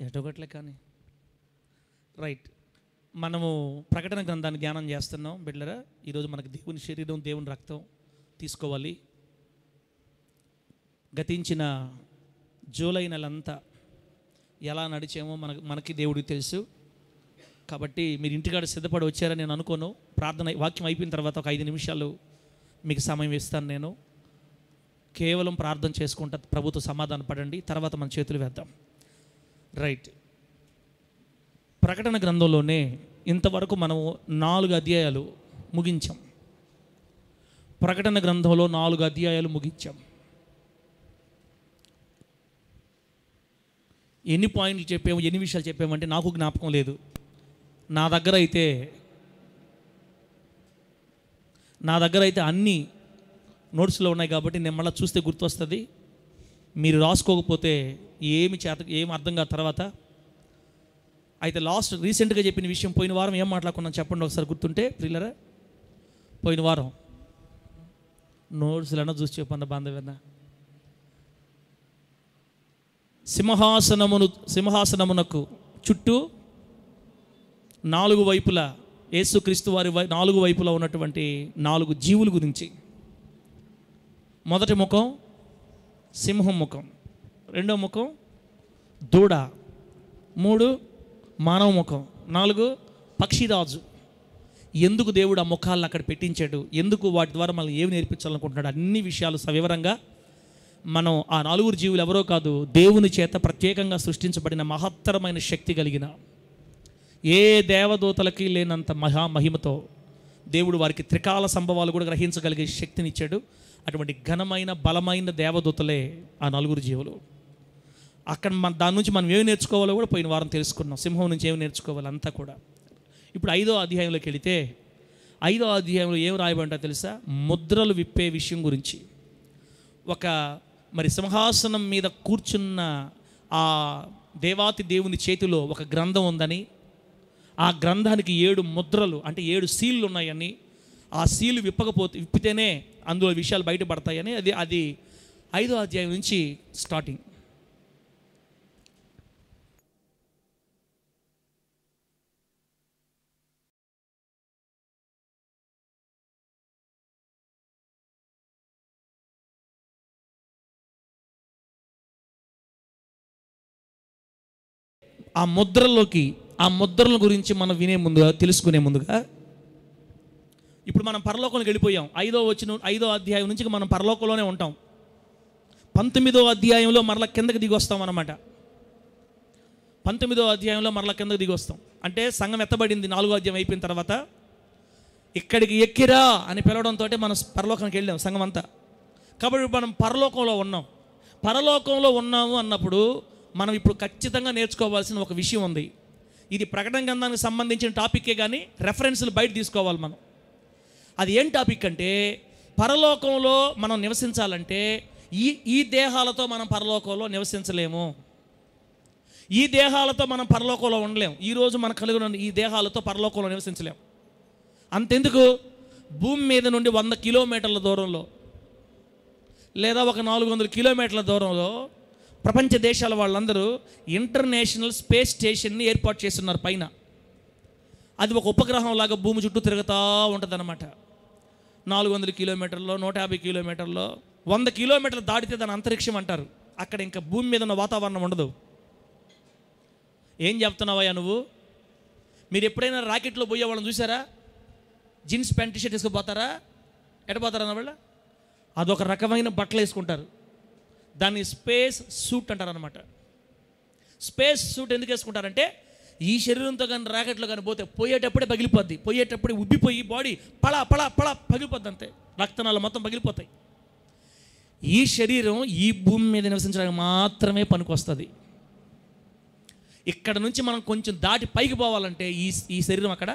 ఎటొకట్లే కానీ రైట్. మనము ప్రకటన గ్రంథాన్ని ధ్యానం చేస్తున్నాం బిడ్డలరా. ఈరోజు మనకు దేవుని శరీరం దేవుని రక్తం తీసుకోవాలి. గతించిన జూలై నెలంతా ఎలా నడిచామో మనకి దేవుడికి తెలుసు. కాబట్టి మీరు ఇంటికాడ సిద్ధపడి వచ్చారని నేను అనుకోను. ప్రార్థన వాక్యం అయిపోయిన తర్వాత ఒక 5 నిమిషాలు మీకు సమయం ఇస్తాను. నేను కేవలం ప్రార్థన చేసుకుంటా, ప్రభుతో సమాధాన పడండి, తర్వాత మన చేతులు వేద్దాం. రైట్. ప్రకటన గ్రంథంలోనే ఇంతవరకు మనము 4 అధ్యాయాలు ముగించాం. ప్రకటన గ్రంథంలో 4 అధ్యాయాలు ముగించాం. ఎన్ని పాయింట్లు చెప్పాము, ఎన్ని విషయాలు చెప్పామంటే నాకు జ్ఞాపకం లేదు. నా దగ్గర అయితే అన్నీ నోట్స్లో ఉన్నాయి కాబట్టి నేను మళ్ళీ చూస్తే గుర్తొస్తుంది. మీరు రాసుకోకపోతే ఏమి అర్థం కాదు తర్వాత. అయితే రీసెంట్గా చెప్పిన విషయం, పోయిన వారం ఏం మాట్లాడుకున్నాం చెప్పండి ఒకసారి గుర్తుంటే ప్రియులరా. పోయిన వారం నోట్స్లన్నా చూసి చెప్పండి బాంధవ్యన్నా. సింహాసనమునకు చుట్టూ 4 వైపులా యేసుక్రీస్తు వారి 4 వైపులా ఉన్నటువంటి 4 జీవుల గురించి. మొదటి ముఖం సింహం ముఖం, రెండో ముఖం దూడ, 3 మానవ ముఖం, 4 పక్షిరాజు. ఎందుకు దేవుడు ఆ ముఖాలను అక్కడ పెట్టించాడు, ఎందుకు వాటి ద్వారా మనం ఏమి నేర్పించాలనుకుంటున్నాడు, అన్ని విషయాలు సవివరంగా మనం ఆ 4 జీవులు ఎవరో కాదు, దేవుని చేత ప్రత్యేకంగా సృష్టించబడిన మహత్తరమైన శక్తి కలిగిన, ఏ దేవదూతలకి లేనంత మహిమతో దేవుడు వారికి త్రికాల సంభవాలు కూడా గ్రహించగలిగే శక్తినిచ్చాడు. అటువంటి ఘనమైన బలమైన దేవదూతలే ఆ 4 జీవులు. అక్కడ దాని నుంచి మనం ఏమి నేర్చుకోవాలో కూడా పోయిన వారం తెలుసుకున్నాం. సింహం నుంచి ఏమి నేర్చుకోవాలి అంతా కూడా. ఇప్పుడు 5వ అధ్యాయంలోకి వెళితే 5వ అధ్యాయంలో ఏం రాయబడిందో తెలుసా? ముద్రలు విప్పే విషయం గురించి. మరి సింహాసనం మీద కూర్చున్న ఆ దేవాతి దేవుని చేతిలో ఒక గ్రంథం ఉందని, ఆ గ్రంథానికి 7 ముద్రలు అంటే 7 సీళ్ళు ఉన్నాయని, ఆ సీలు విప్పితేనే అందులో విషయాలు బయటపడతాయని, అది 5వ అధ్యాయం నుంచి స్టార్టింగ్. ఆ ముద్రల గురించి మనం తెలుసుకునే ముందుగా ఇప్పుడు మనం పరలోకంలోకి వెళ్ళిపోయాం. 5వ అధ్యాయం నుంచి మనం పరలోకంలోనే ఉంటాం. 19వ అధ్యాయంలో మరలా కిందకి దిగి వస్తాం అన్నమాట. 19వ అధ్యాయంలో మరలా కిందకి దిగి వస్తాం అంటే సంఘం ఎత్తబడింది 4వ అధ్యాయం అయిపోయిన తర్వాత. ఇక్కడికి ఎక్కిరా అని పిలవడంతో మనం పరలోకానికి వెళ్ళాం సంఘం అంతా. కాబట్టి మనం పరలోకంలో ఉన్నాము అన్నప్పుడు మనం ఇప్పుడు ఖచ్చితంగా నేర్చుకోవాల్సిన ఒక విషయం ఉంది. ఇది ప్రకటన గ్రంథానికి సంబంధించిన టాపిక్కే కానీ రెఫరెన్స్లు బయట తీసుకోవాలి మనం. అది ఏం టాపిక్ అంటే, పరలోకంలో మనం నివసించాలంటే ఈ దేహాలతో మనం పరలోకంలో నివసించలేము. ఈ దేహాలతో మనం పరలోకంలో ఉండలేము. ఈరోజు మనం కలిగి ఉన్న ఈ దేహాలతో పరలోకంలో నివసించలేము. అంతెందుకు, భూమి మీద నుండి 100 కిలోమీటర్ల దూరంలో లేదా ఒక 400 కిలోమీటర్ల దూరంలో ప్రపంచ దేశాల వాళ్ళందరూ ఇంటర్నేషనల్ స్పేస్ స్టేషన్ని ఏర్పాటు చేస్తున్నారు పైన. అది ఒక ఉపగ్రహం లాగా భూమి చుట్టూ తిరుగుతూ ఉంటుంది అన్నమాట. 400 కిలోమీటర్లో, 150 కిలోమీటర్లో, 100 కిలోమీటర్లు దాటితే దాని అంతరిక్షం అంటారు. అక్కడ ఇంకా భూమి మీద ఉన్న వాతావరణం ఉండదు. ఏం చెప్తున్నావయ్యా నువ్వు? మీరు ఎప్పుడైనా రాకెట్లో పోయే వాళ్ళని చూసారా? జీన్స్ ప్యాంట్ టీషర్ట్ వేసుకుపోతారా? ఎడపోతారా అన్న వాళ్ళ? అదొక రకమైన బట్టలు వేసుకుంటారు. దాన్ని స్పేస్ సూట్ అంటారు అనమాట. స్పేస్ సూట్ ఎందుకు వేసుకుంటారంటే, ఈ శరీరంతో కానీ రాకెట్లో కానీ పోయేటప్పుడే పగిలిపోద్ది, పోయేటప్పుడే ఉబ్బిపోయి బాడీ పళా పళా పళా పగిలిపోద్ది, అంతే. రక్తనాలు మొత్తం పగిలిపోతాయి. ఈ శరీరం ఈ భూమి మీద నివసించడానికి మాత్రమే పనికొస్తుంది. ఇక్కడ నుంచి మనం కొంచెం దాటి పైకి పోవాలంటే ఈ శరీరం అక్కడ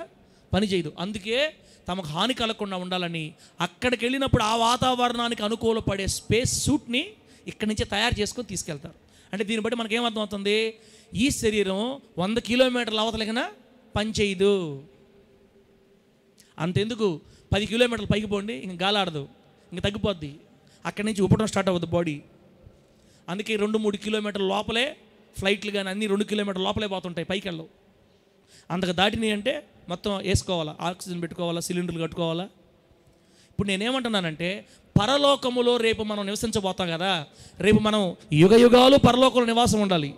పనిచేయదు. అందుకే తమకు హాని కలగకుండా ఉండాలని అక్కడికి వెళ్ళినప్పుడు ఆ వాతావరణానికి అనుకూలపడే స్పేస్ సూట్ని ఇక్కడి నుంచే తయారు చేసుకొని తీసుకెళ్తారు. అంటే దీన్ని బట్టి మనకేం అర్థమవుతుంది? ఈ శరీరం 100 కిలోమీటర్ల అవతలకైనా పనిచేయదు. అంతెందుకు, 10 కిలోమీటర్లు పైకి పోండి, ఇంక గాలాడదు, ఇంక తగ్గిపోద్ది. అక్కడి నుంచి ఉపటం స్టార్ట్ అవుతుంది బాడీ. అందుకే 2-3 కిలోమీటర్ల లోపలే ఫ్లైట్లు కానీ అన్నీ 2 కిలోమీటర్ల లోపలే పోతుంటాయి, పైకి వెళ్ళవు. అంతకు దాటినాయి అంటే మొత్తం వేసుకోవాలా, ఆక్సిజన్ పెట్టుకోవాలా, సిలిండర్లు కట్టుకోవాలా. ఇప్పుడు నేనేమంటున్నానంటే పరలోకములో రేపు మనం నివసించబోతాం కదా, రేపు మనం యుగ యుగాలు పరలోకంలో నివాసం ఉండాలి,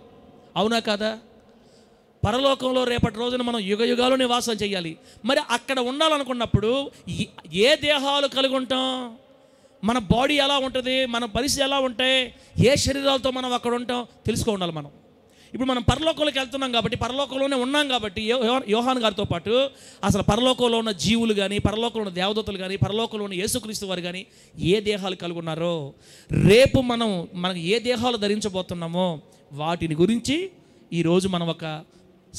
అవునా కాదా? పరలోకంలో రేపటి రోజున మనం యుగ యుగాలు నివాసం చేయాలి. మరి అక్కడ ఉండాలనుకున్నప్పుడు ఏ దేహాలు కలిగి ఉంటాం, మన బాడీ ఎలా ఉంటుంది, మన పరిస్థితి ఎలా ఉంటాయి, ఏ శరీరాలతో మనం అక్కడ ఉంటాం తెలుసుకోవాలి మనం. ఇప్పుడు మనం పరలోకంలోకి వెళ్తున్నాం కాబట్టి, పరలోకంలోనే ఉన్నాం కాబట్టి, యోహాను గారితో పాటు అసలు పరలోకంలో ఉన్న జీవులు కానీ, పరలోకంలో ఉన్న దేవదూతలు కానీ, పరలోకంలో ఉన్న యేసుక్రీస్తు వారు కానీ ఏ దేహాలు కలిగి ఉన్నారో, రేపు మనకు ఏ దేహాలు ధరించబోతున్నామో వాటిని గురించి ఈరోజు మనం ఒక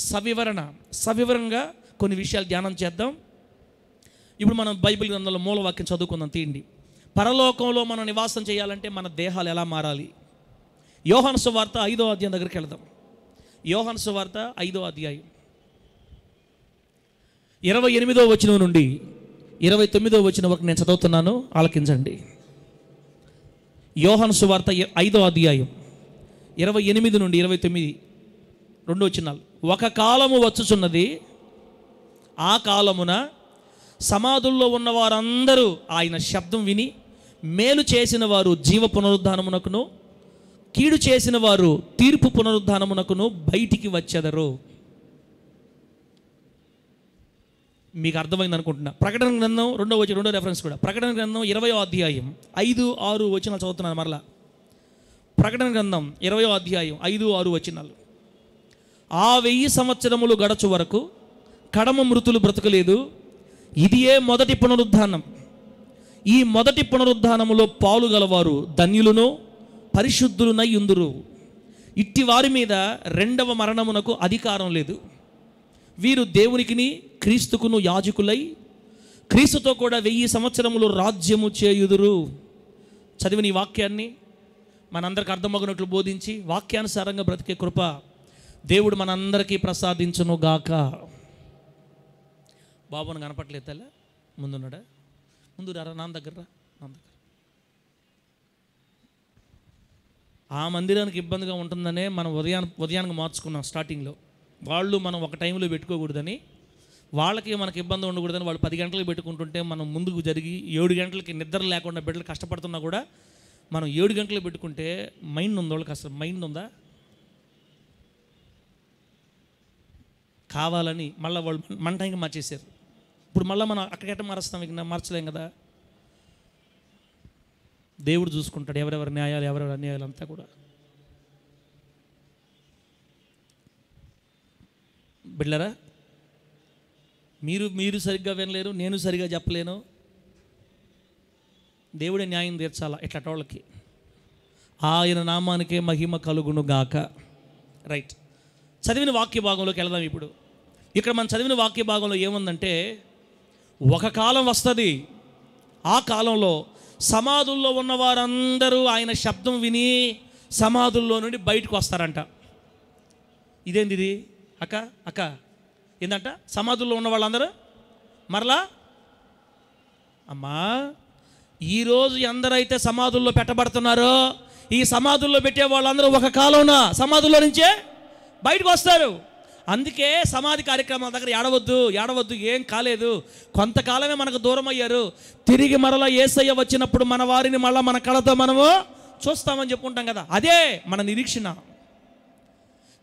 సవివరంగా కొన్ని విషయాలు ధ్యానం చేద్దాం. ఇప్పుడు మనం బైబిల్ గ్రంథంలో మూలవాక్యం చదువుకుందాం, తీయండి. పరలోకంలో మనం నివాసం చేయాలంటే మన దేహాలు ఎలా మారాలి? యోహాను సువార్త 5వ అధ్యాయం దగ్గరికి వెళ్దాం. యోహాను సువార్త 5వ అధ్యాయం 28వ వచనం నుండి 29వ వచనం వరకు నేను చదువుతున్నాను, ఆలకించండి. యోహాను సువార్త 5వ అధ్యాయం 28 నుండి 29 2 వచనాలు. ఒక కాలము వచ్చుచున్నది, ఆ కాలమున సమాధుల్లో ఉన్న వారందరూ ఆయన శబ్దం విని మేలు చేసిన వారు జీవ పునరుద్ధానమునకును, కీడు చేసిన వారు తీర్పు పునరుద్ధానమునకును బయటికి వచ్చెదరు. మీకు అర్థమైంది అనుకుంటున్నా. ప్రకటన గ్రంథం 2వ రెఫరెన్స్ కూడా, ప్రకటన గ్రంథం 20వ అధ్యాయం 5-6 వచనాలు చదువుతున్నాను మరలా. ప్రకటన గ్రంథం 20వ అధ్యాయం 5-6 వచనాలు. ఆ 1000 సంవత్సరములు గడచు వరకు కడమ మృతులు బ్రతకలేదు, ఇదియే మొదటి పునరుద్ధానం. ఈ మొదటి పునరుద్ధానములో పాలు గలవారు ధన్యులను పరిశుద్ధులునై యుందురు. ఇట్టి వారి మీద రెండవ మరణమునకు అధికారం లేదు. వీరు దేవునికిని క్రీస్తుకును యాజకులై క్రీస్తుతో కూడా 1000 సంవత్సరములు రాజ్యము చేయుదురు. చదివిన ఈ వాక్యాన్ని మనందరికి అర్థమగినట్లు బోధించి వాక్యానుసారంగా బ్రతికే కృప దేవుడు మనందరికీ ప్రసాదించును గాక. బాబుని కనపట్లేదు తల్ల, ముందున్నాడా? ముందు రా, నా దగ్గర రా, నా దగ్గర. ఆ మందిరానికి ఇబ్బందిగా ఉంటుందనే మనం ఉదయానికి మార్చుకున్నాం స్టార్టింగ్లో. వాళ్ళు మనం ఒక టైంలో పెట్టుకోకూడదని, వాళ్ళకి మనకి ఇబ్బంది ఉండకూడదని వాళ్ళు 10 గంటలకు పెట్టుకుంటుంటే మనం ముందుకు జరిగి 7 గంటలకి నిద్ర లేకుండా బిడ్డలు కష్టపడుతున్నా కూడా మనం 7 గంటలకు పెట్టుకుంటే మైండ్ ఉందా? వాళ్ళకి అసలు మైండ్ ఉందా? కావాలని మళ్ళీ వాళ్ళు మన టైంకి మార్చేశారు. ఇప్పుడు మళ్ళీ మనం అక్కడికట్ట మారుస్తాం, ఇక మార్చలేం కదా. దేవుడు చూసుకుంటాడు ఎవరెవరి న్యాయాలు, ఎవరెవరి అన్యాయాలు అంతా కూడా. బిడ్డలారా, మీరు సరిగ్గా వినలేరు, నేను సరిగ్గా చెప్పలేను. దేవుడే న్యాయం తీర్చాలా ఇట్లాంటి వాళ్ళకి. ఆయన నామానికే మహిమ కలుగును గాక. రైట్, చదివిన వాక్య భాగంలోకి వెళదాం. ఇప్పుడు ఇక్కడ మనం చదివిన వాక్య భాగంలో ఏముందంటే, ఒక కాలం వస్తుంది, ఆ కాలంలో సమాధుల్లో ఉన్న వారందరూ ఆయన శబ్దం విని సమాధుల్లో నుండి బయటకు వస్తారంట. ఇదేంది ఇది? అక్క ఏంటంట? సమాధుల్లో ఉన్న వాళ్ళందరూ మరలా, అమ్మా ఈరోజు ఎందరైతే సమాధుల్లో పెట్టబడుతున్నారో ఈ సమాధుల్లో పెట్టే వాళ్ళందరూ ఒక కాలంలో సమాధుల్లో నుంచే బయటకు వస్తారు. అందుకే సమాధి కార్యక్రమాల దగ్గర ఏడవద్దు, ఏం కాలేదు, కొంతకాలమే మనకు దూరం అయ్యారు, తిరిగి మరలా యేసయ్య వచ్చినప్పుడు మన వారిని మళ్ళీ మన కళతో మనము చూస్తామని చెప్పుకుంటాం కదా. అదే మన నిరీక్షణ.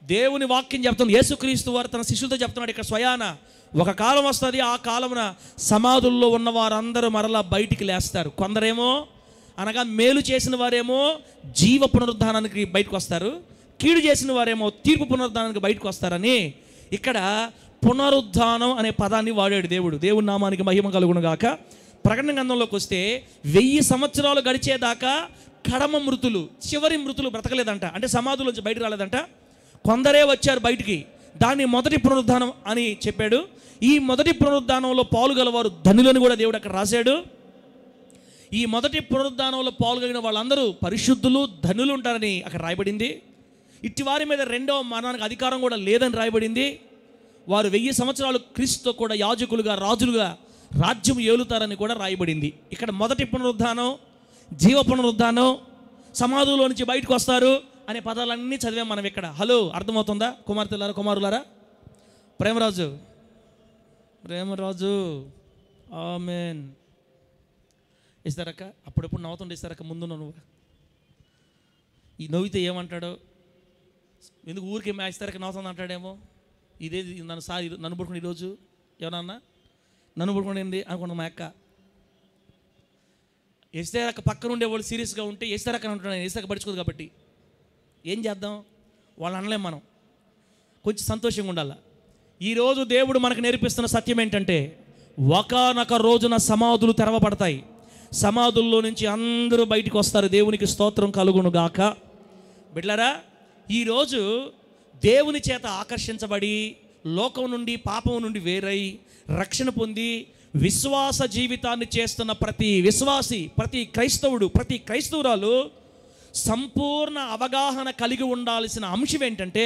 దేవుని వాక్యం చెప్తుంది, యేసుక్రీస్తు వారు తన శిష్యులతో చెప్తున్నాడు ఇక్కడ స్వయాన, ఒక కాలం వస్తుంది, ఆ కాలమున సమాధుల్లో ఉన్న వారందరూ మరలా బయటికి లేస్తారు. కొందరేమో అనగా మేలు చేసిన వారేమో జీవ పునరుద్ధానానికి బయటకు వస్తారు, కీడు చేసిన వారేమో తీర్పు పునరుద్ధానానికి బయటకు వస్తారని ఇక్కడ పునరుద్ధానం అనే పదాన్ని వాడాడు దేవుడు. దేవుని నామానికి మహిమ కలుగును గాక. ప్రకటన గ్రంథంలోకి వస్తే 1000 సంవత్సరాలు గడిచేదాకా కడమ మృతులు, చివరి మృతులు బ్రతకలేదంట, అంటే సమాధుల నుంచి బయటకు రాలేదంట. కొందరే వచ్చారు బయటికి, దాన్ని మొదటి పునరుద్ధానం అని చెప్పాడు. ఈ మొదటి పునరుద్ధానంలో పాలుగలవారు ధనులని కూడా దేవుడు అక్కడ రాశాడు. ఈ మొదటి పునరుద్ధానంలో పాల్గొన్న వాళ్ళందరూ పరిశుద్ధులు ధనులు ఉంటారని అక్కడ రాయబడింది. ఇట్టి వారి మీద రెండవ మరణానికి అధికారం కూడా లేదని రాయబడింది. వారు 1000 సంవత్సరాలు క్రీస్తుతో కూడా యాజకులుగా రాజులుగా రాజ్యం ఏలుతారని కూడా రాయబడింది. ఇక్కడ మొదటి పునరుద్ధానం, జీవ పునరుద్ధానం, సమాధుల్లో నుంచి బయటకు వస్తారు, అనే పదాలన్నీ చదివాం మనం ఇక్కడ. హలో, అర్థమవుతుందా కుమార్తెలారా, కుమారులారా? ప్రేమరాజు, ప్రేమరాజు, ఆమెన్. ఇస్తారక్క, అప్పుడప్పుడు నవ్వుతుండే ఇస్తారక్క, ముందు నువ్వు ఈ నవ్వితే ఏమంటాడో, ఎందుకు ఊరికే ఇస్తారక్క నవ్వుతుంది అంటాడేమో, ఇదే నన్ను సార్ నన్ను పడుకుని ఈరోజు ఏమన్నా నన్ను పడుకునేది అనుకున్నా. మా అక్క ఇస్తారక్క పక్కన ఉండేవాళ్ళు సీరియస్గా ఉంటే ఇస్తారక్క అంటున్నాను, ఇస్తారక్క పడుచుకోదు కాబట్టి ఏం చేద్దాం, వాళ్ళు అనలేం. మనం కొంచెం సంతోషంగా ఉండాలి. ఈరోజు దేవుడు మనకు నేర్పిస్తున్న సత్యం ఏంటంటే, ఒకానొక రోజున సమాధులు తెరవబడతాయి, సమాధుల్లో నుంచి అందరూ బయటికి వస్తారు. దేవునికి స్తోత్రం కలుగును గాక. బిడ్డలారా, ఈరోజు దేవుని చేత ఆకర్షించబడి లోకం నుండి, పాపం నుండి వేరై రక్షణ పొంది విశ్వాస జీవితాన్ని చేస్తున్న ప్రతి విశ్వాసి, ప్రతి క్రైస్తవుడు, ప్రతి క్రైస్తవురాలు సంపూర్ణ అవగాహన కలిగి ఉండాల్సిన అంశం ఏంటంటే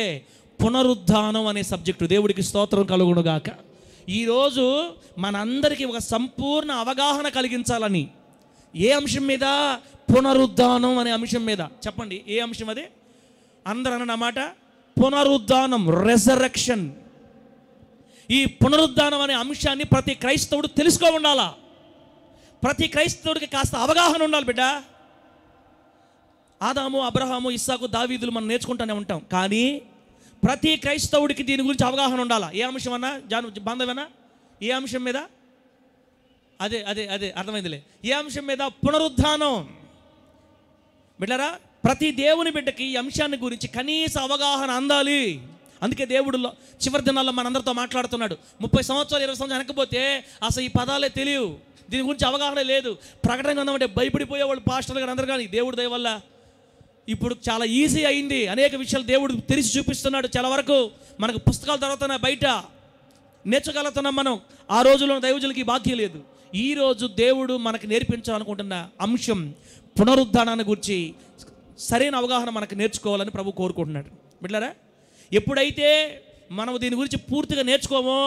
పునరుద్ధానం అనే సబ్జెక్టు. దేవుడికి స్తోత్రం కలుగునుగాక. ఈరోజు మనందరికీ ఒక సంపూర్ణ అవగాహన కలిగించాలని, ఏ అంశం మీద? పునరుద్ధానం అనే అంశం మీద. చెప్పండి, ఏ అంశం అది? అందరూ అన్నమాట పునరుద్ధానం, రెజరెక్షన్. ఈ పునరుద్ధానం అనే అంశాన్ని ప్రతి క్రైస్తవుడు తెలుసుకో ఉండాలా. ప్రతి క్రైస్తవుడికి కాస్త అవగాహన ఉండాలి బిడ్డ. ఆదాము, అబ్రహాము, ఇస్సాకు, దావీదులు మనం నేర్చుకుంటూనే ఉంటాం, కానీ ప్రతి క్రైస్తవుడికి దీని గురించి అవగాహన ఉండాలా. ఏ అంశం అన్నా బాంధవేనా? ఏ అంశం మీద? అదే అదే అదే అర్థమైందిలే. ఏ అంశం మీద? పునరుద్ధానం. బిడ్డరా, ప్రతి దేవుని బిడ్డకి ఈ అంశాన్ని గురించి కనీస అవగాహన అందాలి. అందుకే దేవుడు చివరి దినాల్లో మనందరితో మాట్లాడుతున్నాడు. 30 సంవత్సరాలు 20 సంవత్సరాలు వెనకపోతే అసలు ఈ పదాలే తెలియవు, దీని గురించి అవగాహన లేదు. ప్రకటన ఉందామంటే భయపడిపోయేవాళ్ళు పాస్టర్లు గారు అందరు. కానీ దేవుడు దయ వల్ల ఇప్పుడు చాలా ఈజీ అయింది. అనేక విషయాలు దేవుడు తెరిచి చూపిస్తున్నాడు. చాలా వరకు మనకు పుస్తకాలు దొరుకుతున్నాయి, బయట నేర్చుకోగలుగుతున్నాం మనం. ఆ రోజుల్లో దైవజనులకి భాగ్యం లేదు. ఈరోజు దేవుడు మనకు నేర్పించాలనుకుంటున్న అంశం పునరుద్ధానాన్ని గురించి సరైన అవగాహన మనకు నేర్చుకోవాలని ప్రభు కోరుకుంటున్నాడు. బిడ్డలారా, ఎప్పుడైతే మనం దీని గురించి పూర్తిగా నేర్చుకోమో,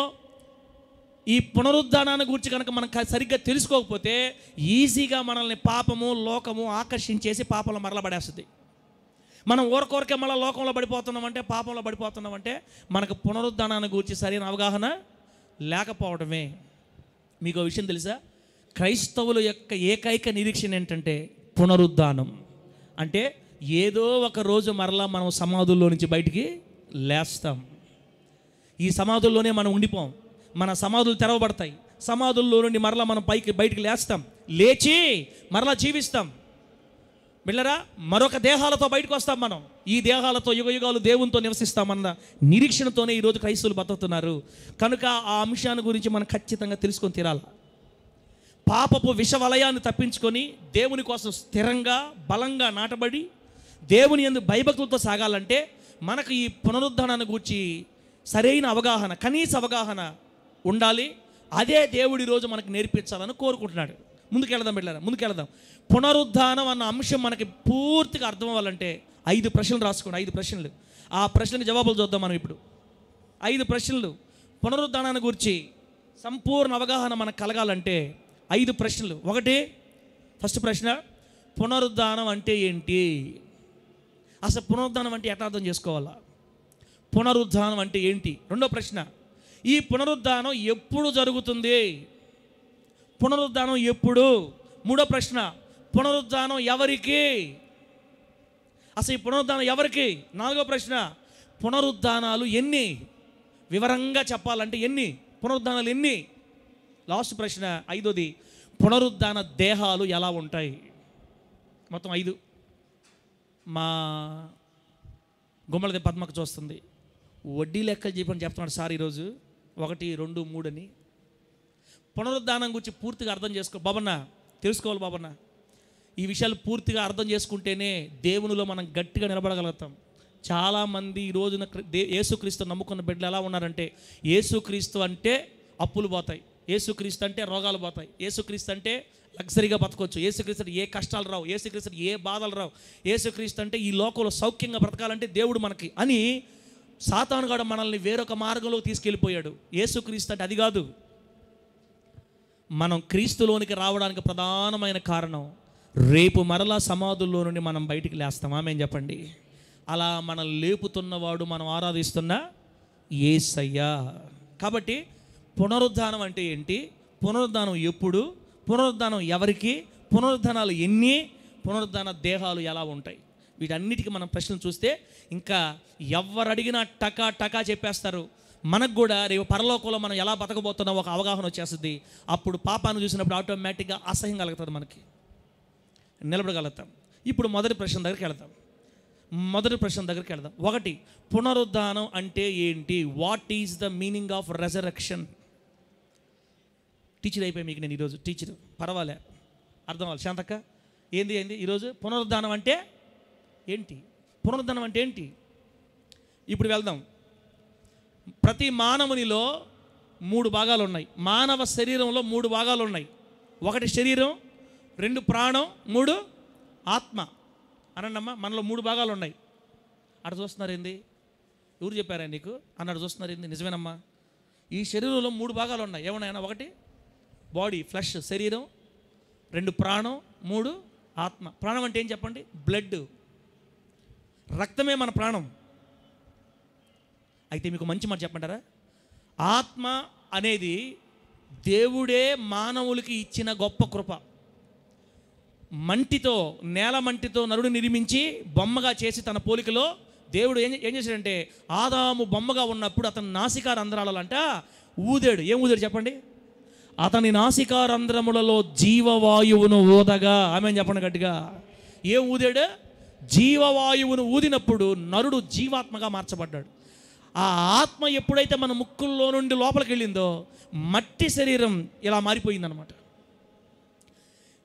ఈ పునరుద్ధానాన్ని గురించి కనుక మనం సరిగ్గా తెలుసుకోకపోతే ఈజీగా మనల్ని పాపము, లోకము ఆకర్షించేసి పాపంలో మరలబడేస్తుంది. మనం ఊరకొరకే మళ్ళీ లోకంలో పడిపోతున్నామంటే, పాపంలో పడిపోతున్నామంటే మనకు పునరుద్ధానాన్ని గురించి సరైన అవగాహన లేకపోవడమే. మీకు ఒక విషయం తెలుసా? క్రైస్తవుల యొక్క ఏకైక నిరీక్షణ ఏంటంటే పునరుద్ధానం. అంటే ఏదో ఒక రోజు మరలా మనం సమాధుల్లో నుంచి బయటికి లేస్తాం. ఈ సమాధుల్లోనే మనం ఉండిపోం. మన సమాధులు తెరవబడతాయి. సమాధుల్లో నుండి మరలా మనం బయటికి లేస్తాం, లేచి మరలా జీవిస్తాం. బిళ్ళరా, మరొక దేహాలతో బయటకు వస్తాం మనం. ఈ దేహాలతో యుగయుగాలు దేవునితో నివసిస్తామన్న నిరీక్షణతోనే ఈరోజు క్రైస్తవులు బతుకుతున్నారు. కనుక ఆ అంశాన్ని గురించి మనం ఖచ్చితంగా తెలుసుకొని తీరాలి. పాపపు విషవలయాన్ని తప్పించుకొని దేవుని కోసం స్థిరంగా, బలంగా నాటబడి దేవుని యందు భయభక్తులతో సాగాలంటే మనకు ఈ పునరుద్ధానాన్ని గురించి సరైన అవగాహన, కనీస అవగాహన ఉండాలి. అదే దేవుడు ఈరోజు మనకు నేర్పించాలని కోరుకుంటున్నాడు. ముందుకెళ్దాం బిడ్డలారా, ముందుకెళ్దాం. పునరుద్ధానం అన్న అంశం మనకి పూర్తిగా అర్థం అవ్వాలంటే 5 ప్రశ్నలు రాసుకోండి. 5 ప్రశ్నలు. ఆ ప్రశ్నకి జవాబులు చూద్దాం మనం ఇప్పుడు. 5 ప్రశ్నలు. పునరుద్ధానాన్ని గురించి సంపూర్ణ అవగాహన మనకు కలగాలంటే 5 ప్రశ్నలు. ఫస్ట్ ప్రశ్న, పునరుద్ధానం అంటే ఏంటి? అసలు పునరుద్ధానం అంటే ఎట్లా అర్థం చేసుకోవాలా? పునరుద్ధానం అంటే ఏంటి? రెండో ప్రశ్న, ఈ పునరుద్ధానం ఎప్పుడు జరుగుతుంది? పునరుద్ధానం ఎప్పుడు? మూడో ప్రశ్న, పునరుద్ధానం ఎవరికి? అసలు ఈ పునరుద్ధానం ఎవరికి? నాలుగో ప్రశ్న, పునరుద్ధానాలు ఎన్ని? వివరంగా చెప్పాలంటే ఎన్ని పునరుద్ధానాలు ఎన్ని? లాస్ట్ ప్రశ్న, ఐదోది, పునరుద్ధాన దేహాలు ఎలా ఉంటాయి? మొత్తం 5. మా గుమ్మలది పద్మకు చూస్తుంది, వడ్డీ లెక్కలు చెప్పని చెప్తున్నాడు సార్ ఈరోజు. 1, 2, 3 అని. పునరుద్ధానం గురించి పూర్తిగా అర్థం చేసుకో బాబన్న, తెలుసుకోవాలి బాబన్న. ఈ విషయాలు పూర్తిగా అర్థం చేసుకుంటేనే దేవునిలో మనం గట్టిగా నిలబడగలుగుతాం. చాలామంది ఈ రోజున యేసుక్రీస్తు నమ్ముకున్న బిడ్డలు ఎలా ఉన్నారంటే, యేసుక్రీస్తు అంటే అప్పులు పోతాయి, యేసుక్రీస్తు అంటే రోగాలు పోతాయి, యేసుక్రీస్తు అంటే లగ్జరీగా బతకొచ్చు, యేసుక్రీస్తు అంటే ఏ కష్టాలు రావు, యేసుక్రీస్తు అంటే ఏ బాధలు రావు, యేసుక్రీస్తు అంటే ఈ లోకంలో సౌఖ్యంగా బ్రతకాలంటే దేవుడు మనకి అని సాతానుగాడు మనల్ని వేరొక మార్గంలో తీసుకెళ్ళిపోయాడు. యేసుక్రీస్తు అంటే అది కాదు. మనం క్రీస్తులోనికి రావడానికి ప్రధానమైన కారణం రేపు మరలా సమాధుల్లో నుండి మనం బయటికి లేస్తాం. ఆమేన్ చెప్పండి. అలా మనం లేపుతున్నవాడు మనం ఆరాధిస్తున్న యేసయ్య. కాబట్టి పునరుద్ధానం అంటే ఏంటి, పునరుద్ధానం ఎప్పుడు, పునరుద్ధానం ఎవరికి, పునరుద్ధానాలు ఎన్ని, పునరుద్ధాన దేహాలు ఎలా ఉంటాయి, వీటన్నిటికీ మనం ప్రశ్నలు చూస్తే ఇంకా ఎవరు అడిగినా టకా టకా చెప్పేస్తారు. మనకు కూడా రేపు పరలోకంలో మనం ఎలా బతకబోతున్నాం ఒక అవగాహన వచ్చేస్తుంది. అప్పుడు పాపాన్ని చూసినప్పుడు ఆటోమేటిక్గా అసహ్యం కలుగుతుంది, మనకి నిలబడగలుగుతాం. ఇప్పుడు మొదటి ప్రశ్న దగ్గరికి వెళదాం. ఒకటి, పునరుద్ధానం అంటే ఏంటి? What is the meaning of resurrection? Teacher అయిపోయి మీకు నేను ఈరోజు టీచర్, పర్వాలే, అర్థం అవ్వాలి. శాంతక్క ఏంది ఈరోజు పునరుద్ధానం అంటే ఏంటి? పునరుద్ధానం అంటే ఏంటి? ఇప్పుడు వెళ్దాం. ప్రతి మానవునిలో 3 భాగాలు ఉన్నాయి. మానవ శరీరంలో 3 భాగాలు ఉన్నాయి. 1 శరీరం, 2 ప్రాణం, 3 ఆత్మ. అనండమ్మా, మనలో 3 భాగాలు ఉన్నాయి. అక్కడ చూస్తున్నారు ఏంది, ఎవరు చెప్పారా నీకు అన్నాడు, చూస్తున్నారు ఏంది, నిజమేనమ్మా. ఈ శరీరంలో 3 భాగాలు ఉన్నాయి. ఏమన్నాయన్నా? 1 బాడీ, ఫ్లెష్, శరీరం, 2 ప్రాణం, 3 ఆత్మ. ప్రాణం అంటే ఏం చెప్పండి? బ్లడ్, రక్తమే మన ప్రాణం. అయితే మీకు మంచి మాట చెప్పంటారా? ఆత్మ అనేది దేవుడే మానవులకి ఇచ్చిన గొప్ప కృప. మంటితో, నేల మంటితో నరుడు నిర్మించి బొమ్మగా చేసి తన పోలికలో దేవుడు ఏం చేశాడంటే, ఆదాము బొమ్మగా ఉన్నప్పుడు అతని నాసికారంధ్రాలంట ఊదాడు. ఏం ఊదాడు చెప్పండి? అతని నాసికారంధ్రములలో జీవవాయువును ఊదగా, ఆమె చెప్పండి గట్టిగా, ఏం ఊదాడు? జీవవాయువును ఊదినప్పుడు నరుడు జీవాత్మగా మార్చబడ్డాడు. ఆ ఆత్మ ఎప్పుడైతే మన ముక్కుల్లో నుండి లోపలికి వెళ్ళిందో మట్టి శరీరం ఇలా మారిపోయిందనమాట.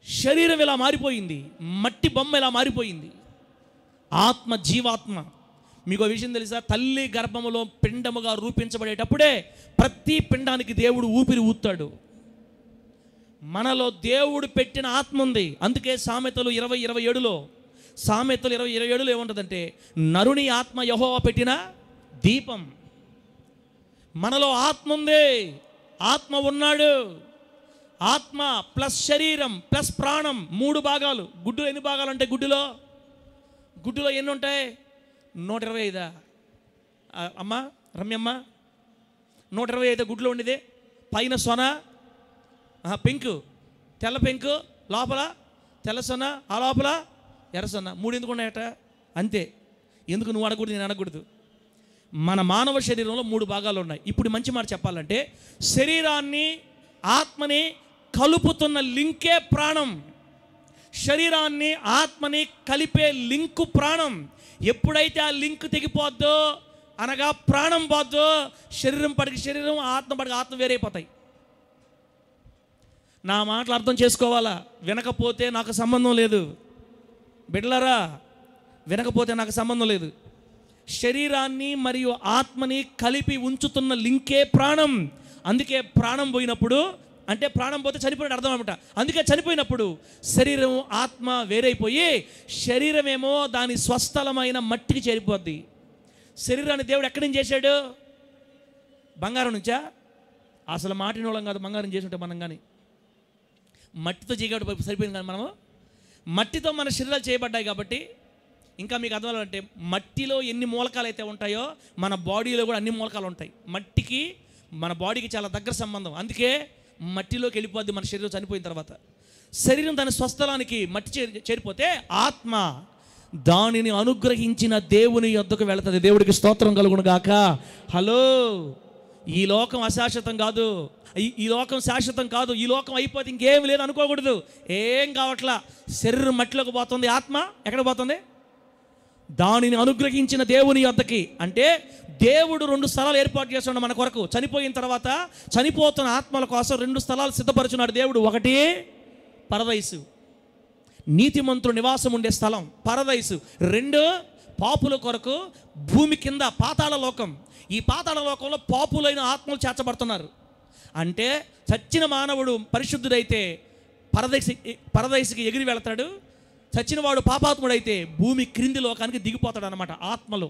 శరీరం ఇలా మారిపోయింది, మట్టి బొమ్మ ఇలా మారిపోయింది. ఆత్మ జీవాత్మ. మీకు విషయం తెలుసా? తల్లి గర్భములో పిండముగా రూపించబడేటప్పుడే ప్రతి పిండానికి దేవుడు ఊపిరి ఊతాడు. మనలో దేవుడు పెట్టిన ఆత్మ ఉంది. అందుకే సామెతలు 20:27లో ఏముంటుందంటే, నరుని ఆత్మ యెహోవా పెట్టిన దీపం. మనలో ఆత్మ ఉంది, ఆత్మ ఉన్నాడు. ఆత్మ ప్లస్ శరీరం ప్లస్ ప్రాణం, 3 భాగాలు. గుడ్డులో ఎన్ని భాగాలు ఉంటాయి? గుడ్డులో ఎన్ని ఉంటాయి? 125. అమ్మా రమ్యమ్మ, 125 గుడ్లో ఉండేది. పైన సొన, పెంకు, తెల్ల పెంకు, లోపల తెల్ల సొన, ఆ లోపల ఎర్ర సొన. 3 ఎందుకు ఉన్నాయట? అంతే. ఎందుకు నువ్వు అడగకూడదు, నేను అడగకూడదు. మన మానవ శరీరంలో 3 భాగాలు ఉన్నాయి. ఇప్పుడు మంచి మాట చెప్పాలంటే, శరీరాన్ని ఆత్మని కలుపుతున్న లింకే ప్రాణం. శరీరాన్ని ఆత్మని కలిపే లింకు ప్రాణం. ఎప్పుడైతే ఆ లింక్ తెగిపోద్దో, అనగా ప్రాణం పోద్దో, శరీరం పడికి శరీరం, ఆత్మ పడికి ఆత్మ వేరైపోతాయి. నా మాటలు అర్థం చేసుకోవాలా? వినకపోతే నాకు సంబంధం లేదు బిడ్డలారా, వినకపోతే నాకు సంబంధం లేదు. శరీరాన్ని మరియు ఆత్మని కలిపి ఉంచుతున్న లింకే ప్రాణం. అందుకే ప్రాణం పోయినప్పుడు, అంటే ప్రాణం పోతే చనిపోయినట్టు అర్థం అనమాట. అందుకే చనిపోయినప్పుడు శరీరం ఆత్మ వేరైపోయి శరీరమేమో దాని స్వస్థలమైన మట్టికి చేరిపోద్ది. శరీరాన్ని దేవుడు ఎక్కడి నుంచి చేశాడు? బంగారం నుంచా? అసలు మాటినోళం కాదు, బంగారం చేసి ఉంటే మనం. కానీ మట్టితో చేయబడి సరిపోయింది. కానీ మనము మట్టితో మన శరీరాలు చేయబడ్డాయి. కాబట్టి ఇంకా మీకు అర్థమవుతుందంటే, మట్టిలో ఎన్ని మూలకాలు అయితే ఉంటాయో మన బాడీలో కూడా అన్ని మూలకాలు ఉంటాయి. మట్టికి మన బాడీకి చాలా దగ్గర సంబంధం. అందుకే మట్టిలోకి వెళ్ళిపోద్ది మన శరీరం చనిపోయిన తర్వాత. శరీరం దాని స్వస్థలానికి మట్టి చేరిపోతే ఆత్మ దానిని అనుగ్రహించిన దేవుని యొద్దకు వెళుతుంది. దేవుడికి స్తోత్రం కలుగును గాక. హలో, ఈ లోకం అశాశ్వతం కాదు, ఈ లోకం శాశ్వతం కాదు. ఈ లోకం అయిపోతే ఇంకేం లేదు అనుకోకూడదు. ఏం కావట్లా, శరీరం మట్టిలోకి పోతుంది, ఆత్మ ఎక్కడ పోతుంది? దానిని అనుగ్రహించిన దేవుని యొద్దకి. అంటే దేవుడు 2 స్థలాలు ఏర్పాటు చేస్తున్నాడు మన కొరకు. చనిపోయిన తర్వాత చనిపోతున్న ఆత్మల కోసం 2 స్థలాలు సిద్ధపరుచున్నాడు దేవుడు. 1 పరదైసు, నీతిమంతుడు నివాసం ఉండే స్థలం పరదైసు. 2 పాపుల కొరకు భూమి కింద పాతాళ లోకం. ఈ పాతాళ లోకంలో పాపులైన ఆత్మలు చేర్చబడుతున్నారు. అంటే చచ్చిన మానవుడు పరిశుద్ధుడైతే పరదైసుకి ఎగిరి వెళతాడు. చచ్చిన వాడు పాపాత్ముడైతే భూమి క్రింది లోకానికి దిగిపోతాడు అన్నమాట. ఆత్మలు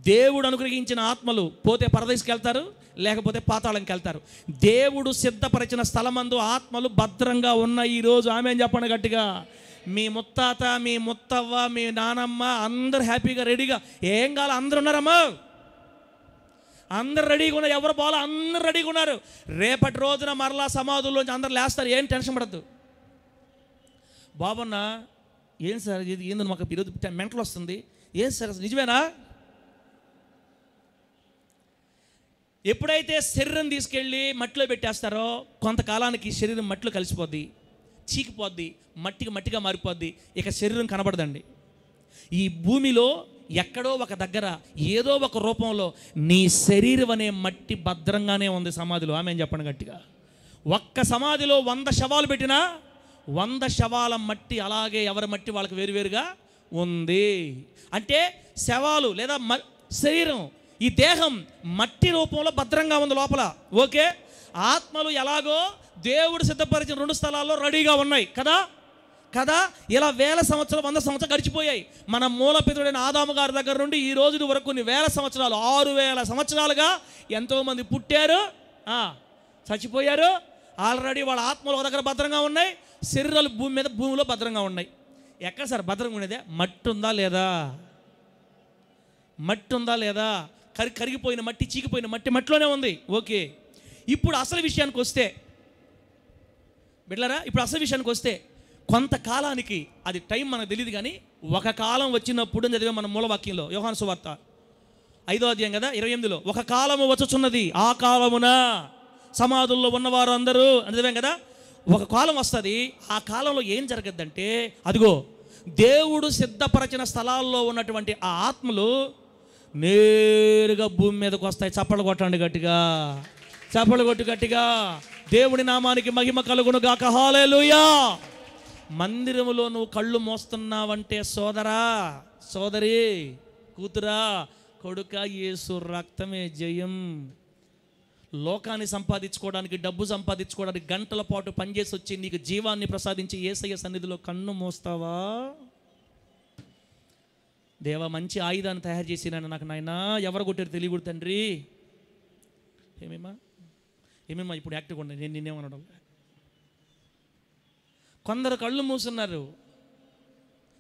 దేవుడు అనుగ్రహించిన ఆత్మలు పోతే పరదేశకి వెళ్తారు, లేకపోతే పాతాళంకి వెళ్తారు. దేవుడు సిద్ధపరిచిన స్థలమందు ఆత్మలు భద్రంగా ఉన్నాయి ఈరోజు. ఆమె చెప్పండి గట్టిగా. మీ ముత్తాత, మీ ముత్తవ్వ, మీ నానమ్మ అందరు హ్యాపీగా రెడీగా, ఏం కావాలి, అందరు ఉన్నారమ్మా, అందరు రెడీగా ఉన్నారు, ఎవరు పోవాలో అందరు రెడీగా ఉన్నారు. రేపటి రోజున మరలా సమాధుల్లోంచి అందరు లేస్తారు, ఏం టెన్షన్ పడద్దు. బాబన్నా ఏం సార్ ఇది ఏందో మాకు ఈరోజు మెంటలు వస్తుంది, ఏం సార్ నిజమేనా? ఎప్పుడైతే శరీరం తీసుకెళ్ళి మట్టిలో పెట్టేస్తారో కొంతకాలానికి శరీరం మట్టిలో కలిసిపోద్ది, చీకిపోద్ది, మట్టిగా మారిపోద్ది, ఇక శరీరం కనబడదండి. ఈ భూమిలో ఎక్కడో ఒక దగ్గర ఏదో ఒక రూపంలో నీ శరీరం అనే మట్టి భద్రంగానే ఉంది సమాధిలో. ఆమె చెప్పండి గట్టిగా. ఒక్క సమాధిలో 100 శవాలు పెట్టినా 100 శవాల మట్టి అలాగే ఎవరి మట్టి వాళ్ళకి వేరువేరుగా ఉంది. అంటే శవాలు లేదా శరీరం, ఈ దేహం మట్టి రూపంలో భద్రంగా ఉంది లోపల. ఓకే, ఆత్మలు ఎలాగో దేవుడు సిద్ధపరిచిన 2 స్థలాల్లో రెడీగా ఉన్నాయి కదా. ఇలా 1000 సంవత్సరాలు 100 సంవత్సరాలు గడిచిపోయాయి. మన మూలపితుడైన ఆదాము గారి దగ్గర నుండి ఈ రోజు వరకు కొన్ని 1000 సంవత్సరాలు, 6000 సంవత్సరాలుగా ఎంతోమంది పుట్టారు, చచ్చిపోయారు. ఆల్రెడీ వాళ్ళ ఆత్మలు ఒక దగ్గర భద్రంగా ఉన్నాయి, శరీరాలు భూమిలో భద్రంగా ఉన్నాయి. ఎక్కడ సార్ భద్రంగా ఉండేదే? మట్టి ఉందా లేదా? కరిగిపోయిన మట్టి, చీకిపోయిన మట్టిలోనే ఉంది. ఓకే, ఇప్పుడు అసలు విషయానికి వస్తే బిడ్డలారా, కొంతకాలానికి, అది టైం మనకు తెలియదు కానీ ఒక కాలం వచ్చినప్పుడు చదివే మన మూలవాక్యంలో యోహాను సువార్త 5వ అధ్యాయం కదా 28లో, ఒక కాలము వచ్చుచున్నది, ఆ కాలమున సమాధుల్లో ఉన్నవారు అందరూ అని చదివాం కదా. ఒక కాలం వస్తుంది, ఆ కాలంలో ఏం జరగద్దంటే, అదిగో దేవుడు సిద్ధపరచిన స్థలాల్లో ఉన్నటువంటి ఆ ఆత్మలు నేరుగా భూమి మీదకి వస్తాయి. చప్పలు కొట్టండి గట్టిగా, చప్పలు కొట్టు గట్టిగా. దేవుడి నామానికి మహిమ కలుగును గాక. హల్లెలూయా. మందిరములో నువ్వు కళ్ళు మోస్తున్నావంటే సోదరా, సోదరి, కూతురా, కొడుక, యేసు రక్తమే జయం. లోకాన్ని సంపాదించుకోవడానికి, డబ్బు సంపాదించుకోవడానికి గంటల పాటు పనిచేసి వచ్చి నీకు జీవాన్ని ప్రసాదించి యేసయ్య సన్నిధిలో కన్ను మోస్తావా? దేవా, మంచి ఆయుధాన్ని తయారు చేసినాను నాకు నాయనా, ఎవరు కొట్టారు తెలియకూడదు తండ్రి. ఏమేమా ఇప్పుడు యాక్టివ్గా ఉన్నాయి, నేను నిన్నేమనడం. కొందరు కళ్ళు మూసున్నారు,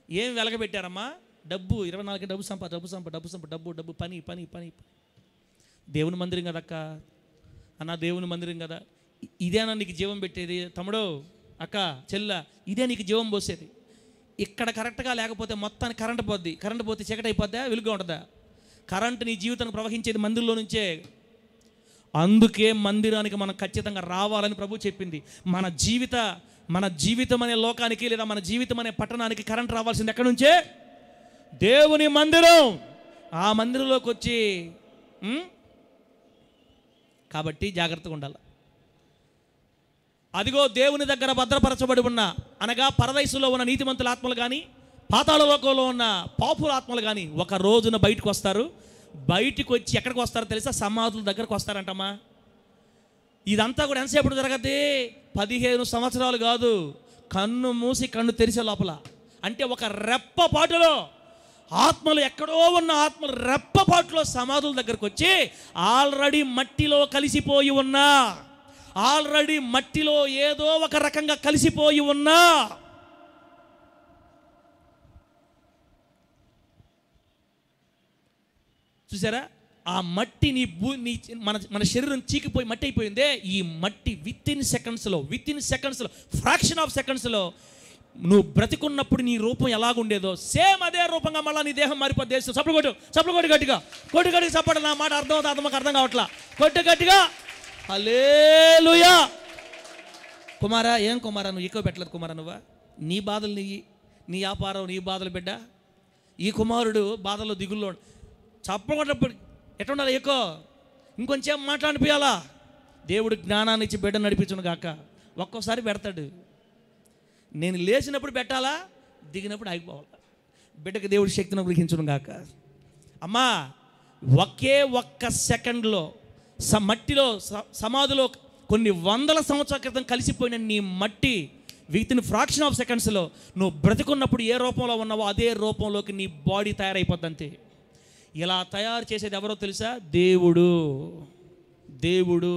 ఏం వెలగబెట్టారమ్మా? డబ్బు, 24 డబ్బు, పని. దేవుని మందిరం కదక్క అన్న, దేవుని మందిరం కదా, ఇదేనా నీకు జీవం పెట్టేది? తమ్ముడు, అక్క, చెల్ల, ఇదే నీకు జీవం పోసేది. ఇక్కడ కరెక్ట్గా లేకపోతే మొత్తానికి కరెంట్ పోతే చీకటి అయిపోద్దా, వెలుగుగా ఉంటుందా? కరెంట్ నీ జీవితానికి ప్రవహించేది మందిరంలో నుంచే. అందుకే మందిరానికి మనం ఖచ్చితంగా రావాలని ప్రభు చెప్పింది. మన జీవితం అనే లోకానికి లేదా మన జీవితం అనే పట్టణానికి కరెంట్ రావాల్సింది ఎక్కడి నుంచే? దేవుని మందిరం. ఆ మందిరంలోకి వచ్చి, కాబట్టి జాగ్రత్తగా ఉండాలి. అదిగో దేవుని దగ్గర భద్రపరచబడి ఉన్న, అనగా పరదైసులో ఉన్న నీతిమంతుల ఆత్మలు కానీ, పాతాళ లోకంలో ఉన్న పాపుల ఆత్మలు కానీ ఒక రోజున బయటకు వస్తారు. బయటికి వచ్చి ఎక్కడికి వస్తారో తెలుసా? సమాధుల దగ్గరకు వస్తారంటమ్మా. ఇదంతా కూడా ఎంతసేపు జరగద్ది? 15 సంవత్సరాలు కాదు, కన్ను మూసి కన్ను తెరిసే లోపల. అంటే ఒక రెప్పపాటులో ఆత్మలు, ఎక్కడో ఉన్న ఆత్మలు రెప్పపాటులో సమాధుల దగ్గరకు వచ్చి ఆల్రెడీ మట్టిలో కలిసిపోయి ఉన్నా, ఆల్రెడీ మట్టిలో ఏదో ఒక రకంగా కలిసిపోయి ఉన్నా చూసారా? ఆ మట్టి మన శరీరం చీకిపోయి మట్టి అయిపోయిందే. ఈ మట్టి విత్ ఇన్ సెకండ్స్లో ఫ్రాక్షన్ ఆఫ్ సెకండ్స్లో నువ్వు బ్రతికున్నప్పుడు నీ రూపం ఎలాగుండేదో సేమ్ అదే రూపంగా మళ్ళీ నీ దేహం మారిపోద్ది. చప్పుడు కొట్టు గట్టిగా చప్పడు. నా మాట అర్థం కావట్లా. కొట్టు గట్టిగా. హల్లెలూయా. కుమారా, ఏం కుమారా నువ్వు ఎక్కువ పెట్టలేదు కుమారా, నువ్వా నీ బాధలు నీ వ్యాపారం నీ బాధలు బిడ్డ. ఈ కుమారుడు బాధల్లో దిగుల్లో చప్పగొట్టప్పుడు ఎట్లా ఉండాలి? ఎక్కువ ఇంకొంచెం మాట్లాడిపోయాలా? దేవుడు జ్ఞానాన్ని ఇచ్చి బిడ్డ నడిపించును గాక. ఒక్కోసారి పెడతాడు, నేను లేచినప్పుడు పెట్టాలా, దిగినప్పుడు ఆగిపోవాలా. బిడ్డకి దేవుడి శక్తిని గ్రహించును గాక. అమ్మా, ఒక్క సెకండ్లో మట్టిలో సమాధిలో కొన్ని 100 సంవత్సరాల క్రితం కలిసిపోయిన నీ మట్టి విత్ ఇన్ ఫ్రాక్షన్ ఆఫ్ సెకండ్స్లో నువ్వు బ్రతికున్నప్పుడు ఏ రూపంలో ఉన్నావో అదే రూపంలోకి నీ బాడీ తయారైపోద్ది అంతే. ఇలా తయారు చేసేది ఎవరో తెలుసా? దేవుడు.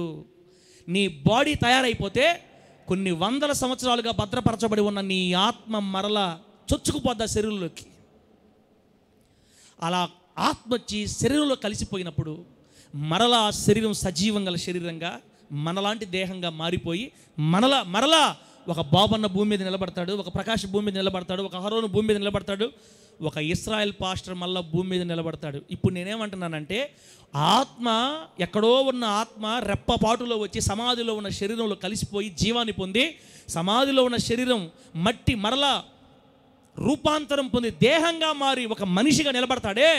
నీ బాడీ తయారైపోతే కొన్ని వందల సంవత్సరాలుగా భద్రపరచబడి ఉన్న నీ ఆత్మ మరలా చొచ్చుకుపోద్దా శరీరంలోకి. అలా ఆత్మ వచ్చి శరీరంలో కలిసిపోయినప్పుడు మరలా శరీరం సజీవం గల శరీరంగా మనలాంటి దేహంగా మారిపోయి మరలా ఒక బాబన్న భూమి మీద నిలబడతాడు, ఒక ప్రకాష్ భూమి మీద నిలబడతాడు, ఒక అహరోను భూమి మీద నిలబడతాడు, ఒక ఇస్రాయల్ పాస్టర్ మళ్ళా భూమి మీద నిలబడతాడు. ఇప్పుడు నేనేమంటున్నానంటే ఆత్మ ఎక్కడో ఉన్న ఆత్మ రెప్పపాటులో వచ్చి సమాధిలో ఉన్న శరీరంలో కలిసిపోయి జీవాన్ని పొంది సమాధిలో ఉన్న శరీరం మట్టి మరలా రూపాంతరం పొంది దేహంగా మారి ఒక మనిషిగా నిలబడతాడే,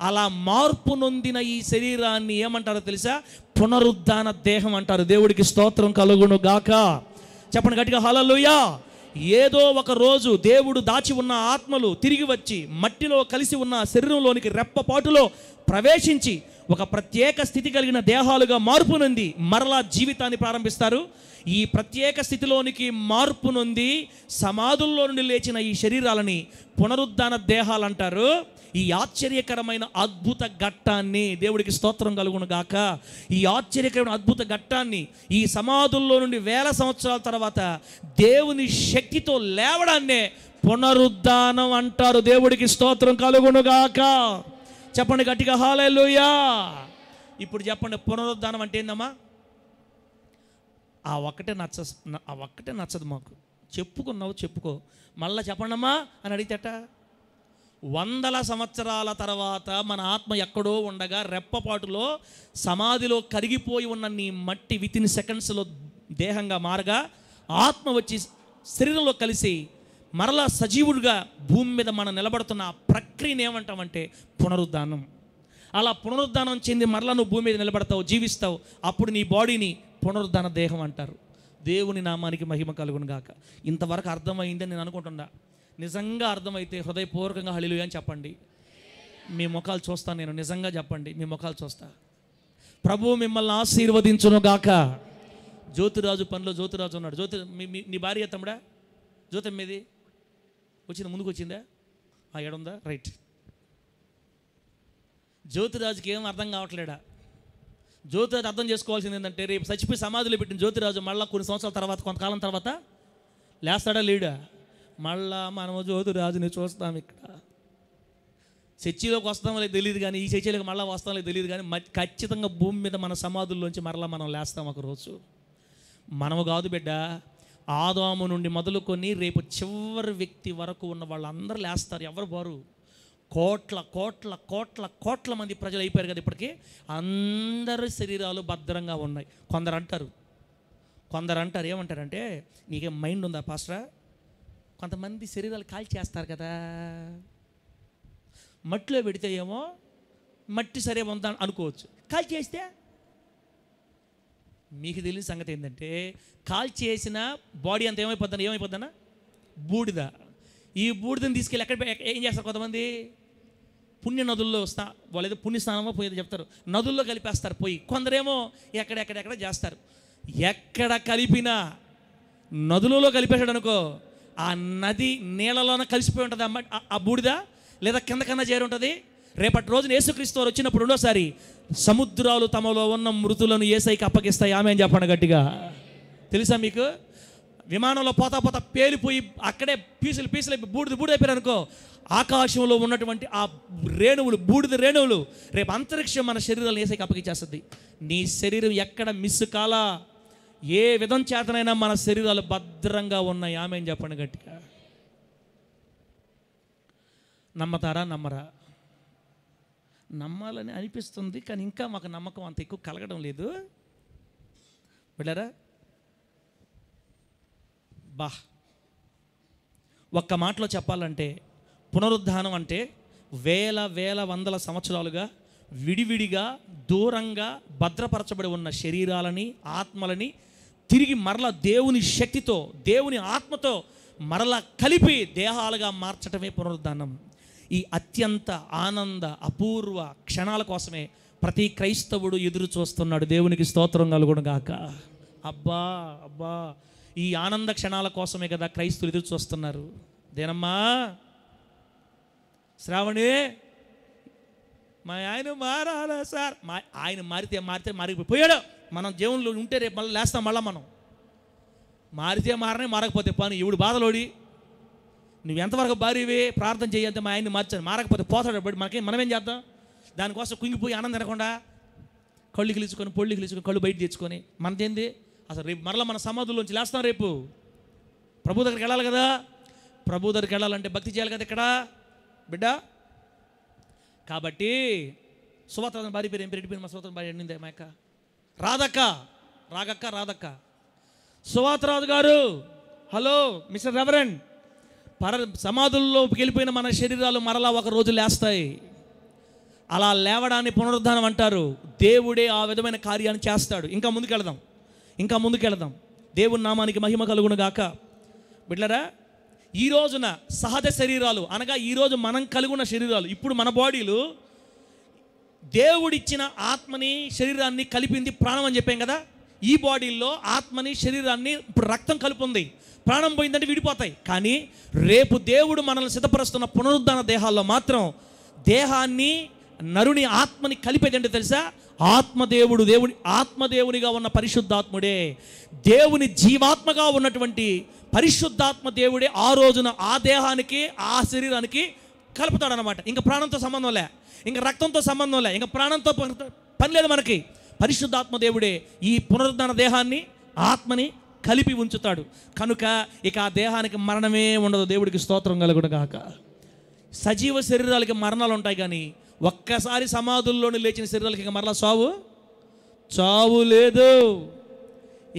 అలా మార్పు నొందిన ఈ శరీరాన్ని ఏమంటారో తెలుసా? పునరుద్ధాన దేహం అంటారు. దేవుడికి స్తోత్రం కలుగును గాక. చెప్పండి గట్టిగా హల్లెలూయా. ఏదో ఒక రోజు దేవుడు దాచి ఉన్న ఆత్మలు తిరిగి వచ్చి మట్టిలో కలిసి ఉన్న శరీరంలోనికి రెప్పపాటులో ప్రవేశించి ఒక ప్రత్యేక స్థితి కలిగిన దేహాలుగా మార్పు నొంది మరలా జీవితాన్ని ప్రారంభిస్తారు. ఈ ప్రత్యేక స్థితిలోనికి మార్పు నొంది సమాధుల్లో నుండి లేచిన ఈ శరీరాలని పునరుద్ధాన దేహాలు అంటారు. ఈ ఆశ్చర్యకరమైన అద్భుత ఘట్టాన్ని, దేవుడికి స్తోత్రం కలుగును గాక, ఈ ఆశ్చర్యకరమైన అద్భుత ఘట్టాన్ని ఈ సమాధుల్లో నుండి వేల సంవత్సరాల తర్వాత దేవుని శక్తితో లేవడాన్నే పునరుద్ధానం అంటారు. దేవుడికి స్తోత్రం కలుగును గాక. చెప్పండి గట్టిగా హల్లెలూయా. ఇప్పుడు చెప్పండి, పునరుద్ధానం అంటే ఏందమ్మా? ఆ ఒక్కటే నచ్చదు మాకు. చెప్పుకున్నావు చెప్పుకో, మళ్ళీ చెప్పండమ్మా అని అడిగితేట. వందల సంవత్సరాల తర్వాత మన ఆత్మ ఎక్కడో ఉండగా రెప్పపాటులో సమాధిలో కరిగిపోయి ఉన్న నీ మట్టి వితిన్ సెకండ్స్లో దేహంగా మారగా ఆత్మ వచ్చి శరీరంలో కలిసి మరలా సజీవుడిగా భూమి మీద మనం నిలబడుతున్న ఆ ప్రక్రియను ఏమంటామంటే పునరుద్ధానం. అలా పునరుద్ధానం చెంది మరలా నువ్వు భూమి మీద నిలబడతావు, జీవిస్తావు. అప్పుడు నీ బాడీని పునరుద్ధాన దేహం అంటారు. దేవుని నామానికి మహిమ కలుగును గాక. ఇంతవరకు అర్థమైందని నేను అనుకుంటున్నా. నిజంగా అర్థమైతే హృదయపూర్వకంగా హల్లెలూయా అని చెప్పండి. మీ ముఖాలు చూస్తాను నేను, నిజంగా చెప్పండి, మీ ముఖాలు చూస్తా. ప్రభువు మిమ్మల్ని ఆశీర్వదించును గాక. జ్యోతిరాజు పనిలో జ్యోతిరాజు ఉన్నాడు. నీ భార్య తమ్ముడా? జ్యోతి మీది వచ్చిందా? ముందుకు వచ్చిందా? ఏడుందా? రైట్. జ్యోతిరాజుకి ఏం అర్థం కావట్లేడా? జ్యోతిరాజు అర్థం చేసుకోవాల్సింది ఏంటంటే రేపు చచ్చిపోయి సమాధిలో పెట్టిన జ్యోతిరాజు మళ్ళీ కొన్ని సంవత్సరాల తర్వాత, కొంతకాలం తర్వాత లేస్తాడా లేడా? మళ్ళా మనము జ్యోతిరాజుని చూస్తాం. ఇక్కడ చర్చిలోకి వస్తామో లేదు తెలియదు, కానీ ఈ చర్చిలోకి మళ్ళీ వస్తామో లేదు తెలియదు, కానీ ఖచ్చితంగా భూమి మీద మన సమాధుల్లోంచి మరలా మనం లేస్తాం ఒకరోజు. మనము కాదు బిడ్డ, ఆదాము నుండి మొదలుకొని రేపు చివరి వ్యక్తి వరకు ఉన్న వాళ్ళందరూ లేస్తారు. ఎవరు బారు? కోట్ల కోట్ల కోట్ల కోట్ల మంది ప్రజలు అయిపోయారు కదా ఇప్పటికీ. అందరి శరీరాలు భద్రంగా ఉన్నాయి. కొందరు అంటారు ఏమంటారంటే, నీకేం మైండ్ ఉందా పాస్టరా? కొంతమంది శరీరాలు కాల్చి చేస్తారు కదా, మట్టిలో పెడితే ఏమో మట్టి సరే ఉందా అనుకోవచ్చు. కాల్చి చేస్తే మీకు తెలియని సంగతి ఏంటంటే, కాల్చి చేసిన బాడీ అంతా ఏమైపోద్దన్నా బూడిద. ఈ బూడిదని తీసుకెళ్ళి ఏం చేస్తారు కొంతమంది? పుణ్య నదుల్లో వాళ్ళేదో పుణ్యస్నానమో పోయేది చెప్తారు, నదుల్లో కలిపేస్తారు పోయి. కొందరేమో ఎక్కడెక్కడ చేస్తారు. ఎక్కడ కలిపినా నదులలో కలిపేశాడు అనుకో, ఆ నది నీళ్ళలోనే కలిసిపోయి ఉంటుంది ఆ బూడిద, లేదా కింద కన్నా చేరి ఉంటుంది. రేపటి రోజున యేసుక్రీస్తు వారు వచ్చినప్పుడు రెండోసారి సముద్రాలు తమలో ఉన్న మృతులను యేసయ్యకి అప్పగిస్తాయి. ఆమె అని చెప్పండి గట్టిగా. తెలుసా మీకు? విమానంలో పోతా పేలిపోయి అక్కడే పీసులు బూడిదైపోయారు అనుకో, ఆకాశంలో ఉన్నటువంటి ఆ రేణువులు, బూడిద రేణువులు రేపు అంతరిక్షం మన శరీరాలు యేసయ్యకి అప్పగించేస్తుంది. నీ శరీరం ఎక్కడ మిస్ కాలా, ఏ విధం చేతనైనా మన శరీరాలు భద్రంగా ఉన్నాయి. ఆమె అని చెప్పండి గట్టిగా. నమ్మతారా? నమ్మరా? నమ్మాలని అనిపిస్తుంది, కానీ ఇంకా మాకు నమ్మకం అంత ఎక్కువ కలగడం లేదు. వెళ్ళారా? ఒక్క మాటలో చెప్పాలంటే పునరుద్ధానం అంటే వేల వందల సంవత్సరాలుగా విడివిడిగా దూరంగా భద్రపరచబడి ఉన్న శరీరాలని, ఆత్మలని తిరిగి మరలా దేవుని శక్తితో, దేవుని ఆత్మతో మరలా కలిపి దేహాలుగా మార్చటమే పునరుద్ధానం. ఈ అత్యంత ఆనంద అపూర్వ క్షణాల కోసమే ప్రతి క్రైస్తవుడు ఎదురు చూస్తున్నాడు. దేవునికి స్తోత్రం కలుగును గాక. అబ్బా, ఈ ఆనంద క్షణాల కోసమే కదా క్రైస్తవులు ఎదురు చూస్తున్నారు. దేనమ్మా శ్రావణి, మా ఆయన మారాలా సార్? ఆయన మారితే మారిపోయాడు. మనం దేవుళ్ళు ఉంటే రేపు మళ్ళీ లేస్తాం. మళ్ళీ మనం మారితే మారనే, మారకపోతే పని. ఇవిడు బాధలోడి నువ్వు ఎంతవరకు భారీవే ప్రార్థన చేయంతే మా ఆయన్ని మార్చాను, మారకపోతే పోతాడు. బట్టి మనమేం చేద్దాం? దానికోసం కుంగిపోయి ఆనందం తినకుండా కళ్ళు గిలుచుకొని పొళ్ళు గిలుచుకొని కళ్ళు బయట తెచ్చుకొని మనదేంది అసలు? రేపు మరలా మన సమాధుల్లోంచి లేస్తాం. రేపు ప్రభు దగ్గరికి వెళ్ళాలి కదా. ప్రభు దగ్గరికి వెళ్ళాలంటే భక్తి చేయాలి కదా ఇక్కడ బిడ్డ. కాబట్టి సువార్త భార్య పేరు ఏం పేరు? మా సువార్త భార్య ఎండింది మా యొక్క రాధక్క. సువార్తరాజు గారు, హలో మిస్టర్ రెవరెండ్, సమాధుల్లోకి వెళ్ళిపోయిన మన శరీరాలు మరలా ఒక రోజు లేస్తాయి. అలా లేవడాన్ని పునరుద్ధానం అంటారు. దేవుడే ఆ విధమైన కార్యాన్ని చేస్తాడు. ఇంకా ముందుకెళ్దాం. దేవుని నామానికి మహిమ కలుగును గాక. బిడ్డలారా, ఈ రోజున సహజ శరీరాలు అనగా ఈరోజు మనం కలిగి ఉన్న శరీరాలు, ఇప్పుడు మన బాడీలు దేవుడిచ్చిన ఆత్మని శరీరాన్ని కలిపింది ప్రాణం అని చెప్పాం కదా. ఈ బాడీల్లో ఆత్మని శరీరాన్ని ఇప్పుడు రక్తం కలుపుంది. ప్రాణం పోయిందంటే విడిపోతాయి. కానీ రేపు దేవుడు మనల్ని సిద్ధపరుస్తున్న పునరుద్ధాన దేహాల్లో మాత్రం దేహాన్ని నరుని ఆత్మని కలిపేదంటే తెలుసా? ఆత్మదేవునిగా ఉన్న పరిశుద్ధాత్ముడే, దేవుని జీవాత్మగా ఉన్నటువంటి పరిశుద్ధాత్మ దేవుడే ఆ రోజున ఆ దేహానికి ఆ శరీరానికి కలుపుతాడనమాట. ఇంకా ప్రాణంతో సంబంధం లే, ఇంకా రక్తంతో సంబంధం లే, ఇంకా ప్రాణంతో పని లేదు మనకి. పరిశుద్ధాత్మ దేవుడే ఈ పునరుద్ధాన దేహాన్ని ఆత్మని కలిపి ఉంచుతాడు. కనుక ఇక ఆ దేహానికి మరణమే ఉండదు. దేవుడికి స్తోత్రం కలుగును గాక. సజీవ శరీరాలకి మరణాలు ఉంటాయి, కానీ ఒక్కసారి సమాధుల్లోని లేచిన శరీరాలకి ఇంకా మరలా చావు లేదు.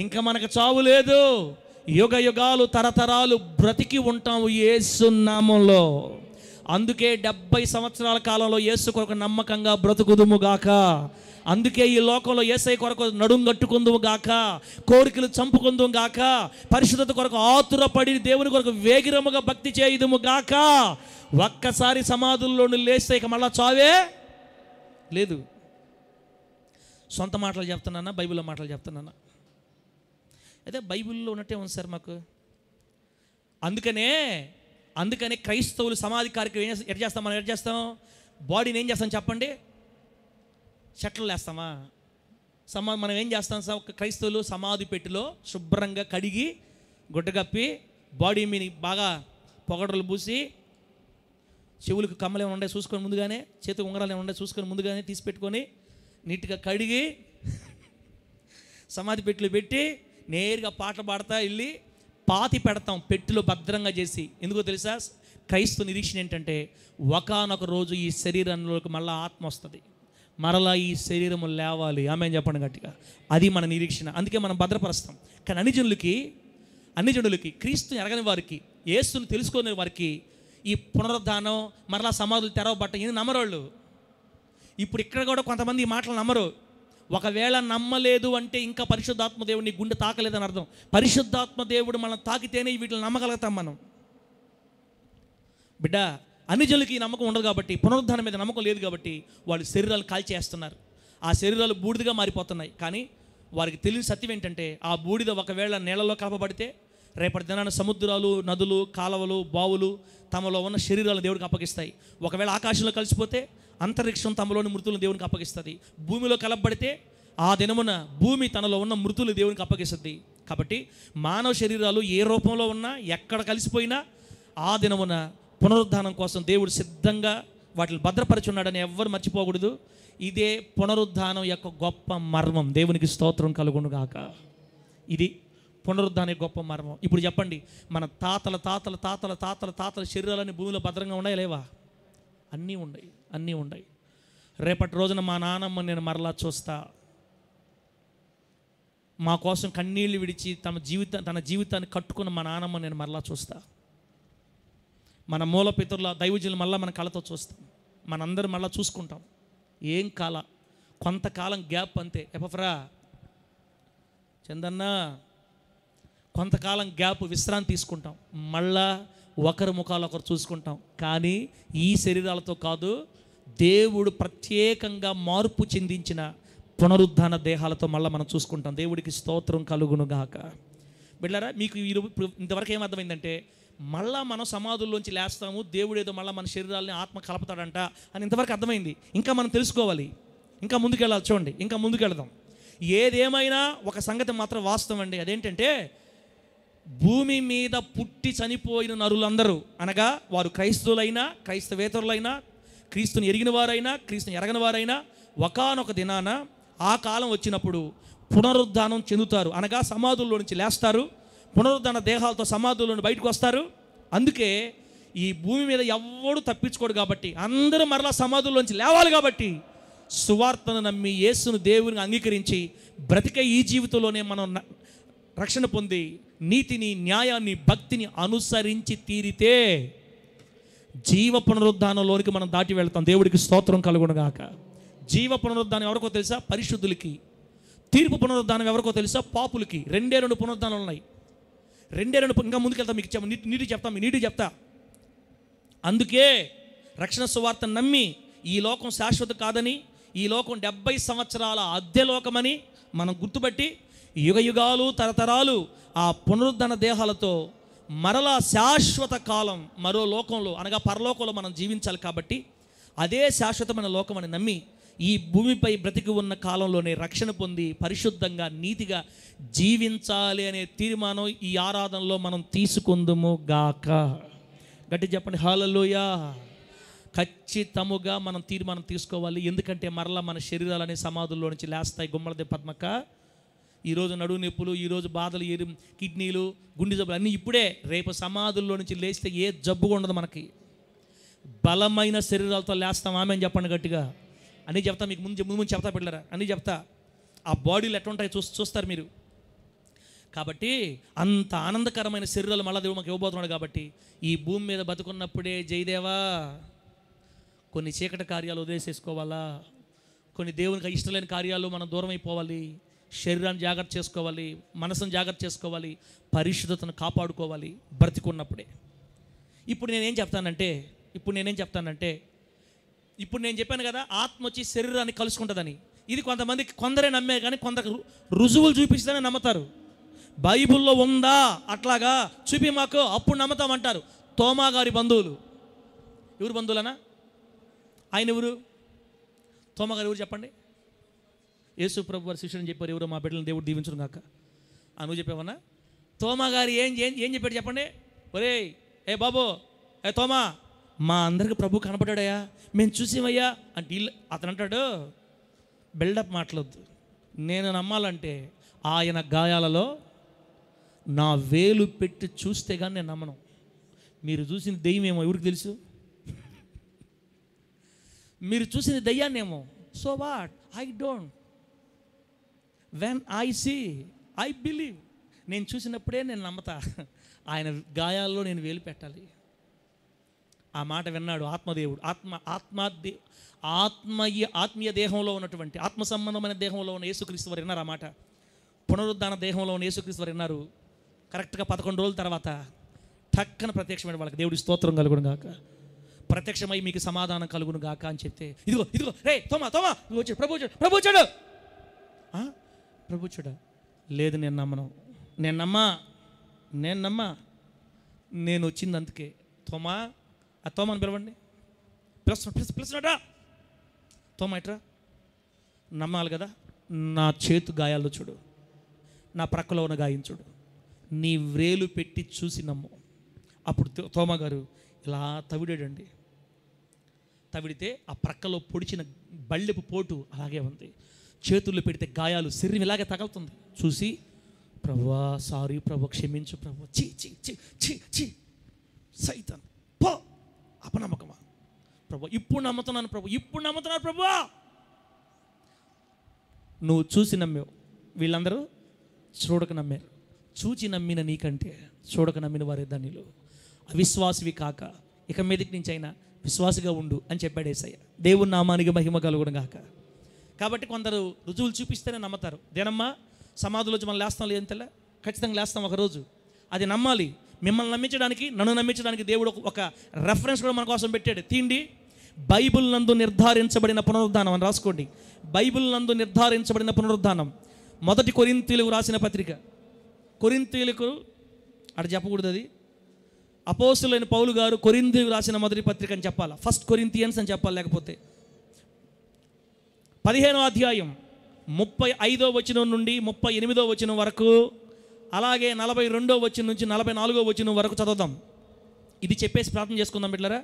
ఇంకా మనకు చావు లేదు. యుగ యుగాలు తరతరాలు బ్రతికి ఉంటాము యేసు నామములో. అందుకే 70 సంవత్సరాల కాలంలో యేసు కొరకు నమ్మకంగా బ్రతుకుదుము గాక. అందుకే ఈ లోకంలో యేసయ్య కొరకు నడుం కట్టుకుందుము గాక, కోరికలు చంపుకుందుము గాక, పరిశుద్ధత కొరకు ఆతురపడి దేవుని కొరకు వేగిరముగా భక్తి చేయుదుము గాక. ఒక్కసారి సమాధుల్లోని లేస్తే ఇక మళ్ళా చావే లేదు. సొంత మాటలు చెప్తున్నానా, బైబిల్లో మాటలు చెప్తున్నానా? అయితే బైబిల్లో ఉన్నట్టే ఉంది సార్ మాకు. అందుకనే క్రైస్తవులు సమాధి కార్యక్రమం ఎట్ చేస్తాం? మనం ఎట్ చేస్తాం? బాడీని ఏం చేస్తాం చెప్పండి? చెట్లు వేస్తామా? మనం ఏం చేస్తాం సార్? క్రైస్తవులు సమాధి పెట్టిలో శుభ్రంగా కడిగి గుడ్డగప్పి బాడీ మీద బాగా పొగడలు పూసి, చెవులకు కమ్మలు ఏమైనా ఉండే చూసుకొని ముందుగానే, చేతికి ఉంగరాలు ఏమైనా ఉండే చూసుకొని ముందుగానే తీసి పెట్టుకొని నీట్గా కడిగి సమాధి పెట్టిలో పెట్టి నేరుగా పాటలు పాడతా వెళ్ళి పాతి పెడతాం పెట్టిలో భద్రంగా చేసి. ఎందుకో తెలుసా? క్రైస్తవ నిరీక్షణ ఏంటంటే ఒకానొక రోజు ఈ శరీరంలోకి మళ్ళీ ఆత్మ వస్తుంది, మరలా ఈ శరీరము లేవాలి. ఆమె చెప్పండి గట్టిగా. అది మన నిరీక్షణ. అందుకే మనం భద్రపరుస్తాం. కానీ అన్ని జనులకి క్రీస్తుని ఎరగని వారికి, యేసుని తెలుసుకునే వారికి ఈ పునరుద్ధానం మరలా సమాధులు తెరవబట్ట ఇది నమ్మరోళ్ళు. ఇప్పుడు ఇక్కడ కూడా కొంతమంది ఈ మాటలు నమ్మరు. ఒకవేళ నమ్మలేదు అంటే ఇంకా పరిశుద్ధాత్మ దేవుడిని గుండె తాకలేదని అర్థం. పరిశుద్ధాత్మ దేవుడు మనం తాకితేనే వీటిని నమ్మగలుగుతాం మనం. బిడ్డ, అన్ని జనులకి ఈ నమ్మకం ఉండదు కాబట్టి, పునరుద్ధానం మీద నమ్మకం లేదు కాబట్టి వాళ్ళు శరీరాలు కాల్చేస్తున్నారు. ఆ శరీరాలు బూడిదగా మారిపోతున్నాయి. కానీ వారికి తెలియని సత్యం ఏంటంటే ఆ బూడిద ఒకవేళ నీళ్ళలో కలపబడితే రేపటి దినాన సముద్రాలు, నదులు, కాలువలు, బావులు తమలో ఉన్న శరీరాలు దేవుడికి అప్పగిస్తాయి. ఒకవేళ ఆకాశంలో కలిసిపోతే అంతరిక్షం తమలోని మృతులను దేవునికి అప్పగిస్తుంది. భూమిలో కలపబడితే ఆ దినమున భూమి తనలో ఉన్న మృతులు దేవునికి అప్పగిస్తుంది. కాబట్టి మానవ శరీరాలు ఏ రూపంలో ఉన్నా ఎక్కడ కలిసిపోయినా ఆ దినమున పునరుద్ధానం కోసం దేవుడు సిద్ధంగా వాటిని భద్రపరుచున్నాడని ఎవ్వరు మర్చిపోకూడదు. ఇదే పునరుద్ధానం యొక్క గొప్ప మర్మం. దేవునికి స్తోత్రం కలుగును గాక. ఇది పునరుద్ధానం గొప్ప మర్మం. ఇప్పుడు చెప్పండి, మన తాతల తాతల తాతల తాతల తాతల శరీరాలన్నీ భూమిలో భద్రంగా ఉన్నాయా లేవా? అన్నీ ఉన్నాయి. రేపటి రోజున మా నాన్నమ్మ నేను మరలా చూస్తా. మా కోసం కన్నీళ్లు విడిచి తన జీవితాన్ని కట్టుకున్న మా నాన్నమ్మ నేను మరలా చూస్తా. మన మూలపితరుల దైవజనులు మళ్ళీ మన కళతో చూస్తాం. మనందరం మళ్ళీ చూసుకుంటాం. ఏం కొంతకాలం గ్యాప్ అంతే. ఎపఫ్రా, చందన్న, కొంతకాలం గ్యాప్ విశ్రాంతి తీసుకుంటాం. మళ్ళా ఒకరి ముఖాలు ఒకరు చూసుకుంటాం. కానీ ఈ శరీరాలతో కాదు, దేవుడు ప్రత్యేకంగా మార్పు చెందించిన పునరుద్ధాన దేహాలతో మళ్ళీ మనం చూసుకుంటాం. దేవుడికి స్తోత్రం కలుగును గాక. బిడ్డలారా, మీకు ఇంతవరకు ఏమర్థమైందంటే మళ్ళా మనం సమాధుల్లోంచి లేస్తాము, దేవుడు ఏదో మళ్ళీ మన శరీరాలని ఆత్మ కలపతాడంట అని ఇంతవరకు అర్థమైంది. ఇంకా మనం తెలుసుకోవాలి, ఇంకా ముందుకెళ్ళాలి. చూడండి, ఇంకా ముందుకెళ్దాం. ఏదేమైనా ఒక సంగతి మాత్రం వాస్తవం అండి. అదేంటంటే భూమి మీద పుట్టి చనిపోయిన నరులందరూ, అనగా వారు క్రైస్తవులైనా, క్రైస్తవేతరులైనా, క్రీస్తుని ఎరిగిన వారైనా, క్రీస్తుని ఎరగని వారైనా, ఒకానొక దినాన ఆ కాలం వచ్చినప్పుడు పునరుద్ధానం చెందుతారు. అనగా సమాధుల్లో నుంచి లేస్తారు, పునరుద్ధాన దేహాలతో సమాధుల్లో నుండి బయటకు వస్తారు. అందుకే ఈ భూమి మీద ఎవ్వడు తప్పించుకోడు కాబట్టి, అందరూ మరలా సమాధుల్లోంచి లేవాలి కాబట్టి, సువార్తను నమ్మి యేసును దేవుని అంగీకరించి బ్రతికే ఈ జీవితంలోనే మనం రక్షణ పొంది నీతిని, న్యాయాన్ని, భక్తిని అనుసరించి తీరితే జీవ పునరుద్ధానంలోనికి మనం దాటి వెళ్తాం. దేవుడికి స్తోత్రం కలుగునుగాక. జీవ పునరుద్ధానం ఎవరికో తెలుసా? పరిశుద్ధులకి. తీర్పు పునరుద్ధానం ఎవరికో తెలుసా? పాపులకి. 2 పునరుద్ధానాలు ఉన్నాయి. 2 ఇంకా ముందుకెళ్తాం, మీకు నీటి చెప్తా. అందుకే రక్షణ సువార్తను నమ్మి ఈ లోకం శాశ్వత కాదని, ఈ లోకం 70 సంవత్సరాల అద్దె లోకమని మనం గుర్తుపట్టి యుగ యుగాలు తరతరాలు ఆ పునరుద్ధరణ దేహాలతో మరలా శాశ్వత కాలం మరో లోకంలో, అనగా పరలోకంలో మనం జీవించాలి. కాబట్టి అదే శాశ్వతమైన లోకం అని నమ్మి ఈ భూమిపై బ్రతికి ఉన్న కాలంలోనే రక్షణ పొంది పరిశుద్ధంగా, నీతిగా జీవించాలి అనే తీర్మానం ఈ ఆరాధనలో మనం తీసుకుందుము గాక. గట్టి చెప్పండి హల్లెలూయా. ఖచ్చితముగా మనం తీర్మానం తీసుకోవాలి. ఎందుకంటే మరలా మన శరీరాలనే సమాధుల్లో నుంచి లేస్తాయి. గుమ్మలదే పద్మక్క, ఈరోజు నడువు నొప్పులు, ఈరోజు బాధలు, కిడ్నీలు, గుండె జబ్బులు అన్నీ ఇప్పుడే. రేపు సమాధుల్లో నుంచి లేస్తే ఏ జబ్బు ఉండదు మనకి. బలమైన శరీరాలతో లేస్తాం. ఆమె అని చెప్పండి గట్టిగా. అన్నీ చెప్తా, మీకు ముందు చెప్తా పెట్టలేరా, అన్నీ చెప్తా. ఆ బాడీలు ఎట్లా ఉంటాయి చూస్తారు మీరు. కాబట్టి అంత ఆనందకరమైన శరీరాలు మళ్ళా దేవుడు మాకు ఇవ్వబోతున్నాడు. కాబట్టి ఈ భూమి మీద బతుకున్నప్పుడే జయదేవా కొన్ని చీకటి కార్యాలు వదిలేసేసుకోవాలా, కొన్ని దేవునికి ఇష్టలేని కార్యాలు మనం దూరం అయిపోవాలి, శరీరాన్ని జాగ్రత్త చేసుకోవాలి, మనసును జాగ్రత్త చేసుకోవాలి, పరిశుద్ధతను కాపాడుకోవాలి బ్రతికున్నప్పుడే. ఇప్పుడు నేనేం చెప్తానంటే ఇప్పుడు నేను చెప్పాను కదా, ఆత్మ వచ్చి శరీరాన్ని కలుసుకుంటుందని. ఇది కొందరే నమ్మారు, కానీ కొందరు రుజువులు చూపిస్తేనే నమ్ముతారు. బైబిల్లో ఉందా అట్లాగా చూపి మాకు, అప్పుడు నమ్ముతామంటారు. తోమా గారి బంధువులు, ఎవరు బంధువులనా? ఆయన ఎవరు? తోమా గారు ఎవరు చెప్పండి? యేసు ప్రభు వారి శిష్యుని చెప్పారు, ఎవరో మా బిడ్డలను దేవుడు దీవించును గాక. నువ్వు చెప్పావన్నా? తోమా గారు ఏం చెప్పాడు చెప్పండి? ఒరే ఏ బాబు, ఏ తోమా, మా అందరికి ప్రభు కనపడ్డాడయ్యా, మేము చూసామయ్యా అంటే అతను అంటాడు, బిల్డప్ మాట్లాడద్దు. నేను నమ్మాలంటే ఆయన గాయాలలో నా వేలు పెట్టి చూస్తే కానీ నేను నమ్మను. మీరు చూసిన దెయ్యమేమో ఎవరికి తెలుసు? మీరు చూసిన దయ్యాన్నేమో. So what, I don't, when I see I believe. నేను చూసినప్పుడే నేను నమ్మతా. ఆయన గాయాల్లో నేను వేలు పెట్టాలి. ఆ మాట విన్నాడు ఆత్మదేవుడు. ఆత్మీయ దేహంలో ఉన్నటువంటి, ఆత్మ సంబంధమైన దేహంలో ఉన్న యేసుక్రీస్తు వారు విన్నారు ఆ మాట. పునరుద్ధాన దేహంలో ఉన్న యేసుక్రీస్తు వారు విన్నారు. కరెక్ట్గా 11 రోజుల తర్వాత టక్కన ప్రత్యక్షమైన వాళ్ళకి దేవుడి స్తోత్రం కలుగును గాక. ప్రత్యక్షమై మీకు సమాధానం కలుగును గాక అని చెప్తే, ఇదిగో రే తోమా వచ్చాడు, ప్రభు చూడ. లేదు, నేను నమ్మా. నేను వచ్చింది అందుకే. తోమాని పిలవండి, పిలుస్తున్నాడా? తోమా ఇట్రా, నమ్మాలి కదా. నా చేతు గాయాల్లో చూడు, నా ప్రక్కలో ఉన్న గాయం చూడు, నీ వ్రేలు పెట్టి చూసి నమ్ము. అప్పుడు తోమా గారు ఇలా తవిడాడండి. తవిడితే ఆ ప్రక్కలో పొడిచిన బళ్ళెపు పోటు అలాగే ఉంది. చేతుల్లో పెడితే గాయాలు, శరీరం ఇలాగే తగులుతుంది. చూసి, ప్రభువా సారీ ప్రభు, క్షమించు ప్రభు, చీ సైతాన్ పో, అపనమ్మకమా ప్రభు, ఇప్పుడు నమ్ముతున్నాను ప్రభువా. నువ్వు చూసి నమ్మావు, వీళ్ళందరూ చూడక నమ్మారు. చూచి నమ్మిన నీకంటే చూడక నమ్మిన వారే ధన్యులు. అవిశ్వాసివి కాక ఇక మీదకి నుంచి అయినా విశ్వాసిగా ఉండు అని చెప్పాడు యేసయ్య. దేవుని నామానికి మహిమ కలుగును గాక. కాబట్టి కొందరు రుజువులు చూపిస్తేనే నమ్ముతారు. దేనమ్మా సమాధిలోంచి మనం లేస్తాం లేదని తెల్ల, ఖచ్చితంగా లేస్తాం ఒకరోజు. అది నమ్మాలి. మిమ్మల్ని నమ్మించడానికి, నన్ను నమ్మించడానికి దేవుడు ఒక రెఫరెన్స్ కూడా మన కోసం పెట్టాడు. తీండి, బైబిల్ నందు నిర్ధారించబడిన పునరుద్ధానం అని రాసుకోండి. బైబిల్ నందు నిర్ధారించబడిన పునరుద్ధానం. 1 కొరింథీయులకు రాసిన పత్రిక. కొరింథీయులకు అక్కడ చెప్పకూడదు, అది అపోస్తులైన పౌలు గారు కొరింథీయులకు రాసిన మొదటి పత్రిక అని చెప్పాలి. 1 కొరింథియన్స్ అని చెప్పాలి. లేకపోతే 15వ అధ్యాయం 35వ వచనం నుండి 38వ వచనం వరకు అలాగే 42వ వచనం నుంచి 44వ వచనం వరకు చదువుదాం. ఇది చెప్పేసి ప్రార్థన చేసుకుందాం బిడ్డలారా.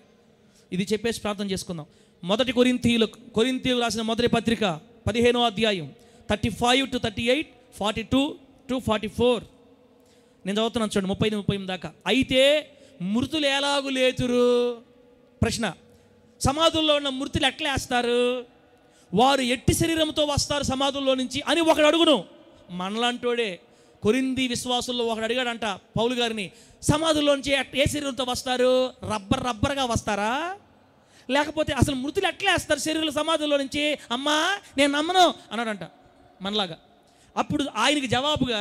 ఇది చెప్పేసి ప్రార్థన చేసుకుందాం. మొదటి కొరింథీయులకు రాసిన మొదటి పత్రిక 15వ అధ్యాయం 35 to 38, 42 to 44 నేను చదువుతున్నాను చూడండి, 30-38 దాకా. అయితే మృతులు ఎలాగు లేతురు? ప్రశ్న. సమాధుల్లో ఉన్న మృతులు ఎట్లా వేస్తారు? వారు ఎట్టి శరీరంతో వస్తారు సమాధుల్లో నుంచి అని ఒకడు అడుగును. మనలాంటోడే కొరింథీ విశ్వాసుల్లో ఒకడు అడిగాడంట పౌలు గారిని, సమాధుల్లో నుంచి ఏ శరీరంతో వస్తారు? రబ్బర్గా వస్తారా? లేకపోతే అసలు మృతులు ఎట్లా వేస్తారు శరీరాలు సమాధుల్లో నుంచి? అమ్మా నేను నమ్మను అన్నాడంట మనలాగా. అప్పుడు ఆయనకి జవాబుగా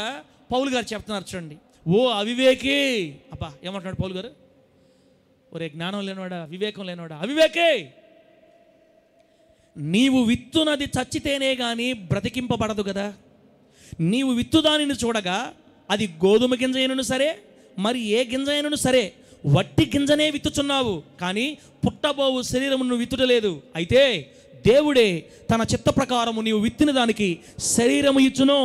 పౌలు గారు చెప్తున్నారు చూడండి, ఓ అవివేకి. అబ్బా ఏమంటున్నాడు పౌలు గారు? ఒరే జ్ఞానం లేనివాడా, వివేకం లేనివాడా, అవివేకే, నీవు విత్తునది చచ్చితేనే కానీ బ్రతికింపబడదు కదా. నీవు విత్తుదానిని చూడగా అది గోధుమ గింజ అయినను సరే, మరి ఏ గింజ అయినను సరే, వట్టి గింజనే విత్తుచున్నావు, కానీ పుట్టబోవు శరీరమును విత్తుటలేదు. అయితే దేవుడే తన చిత్త ప్రకారము నీవు విత్తిన దానికి శరీరము ఇచ్చును,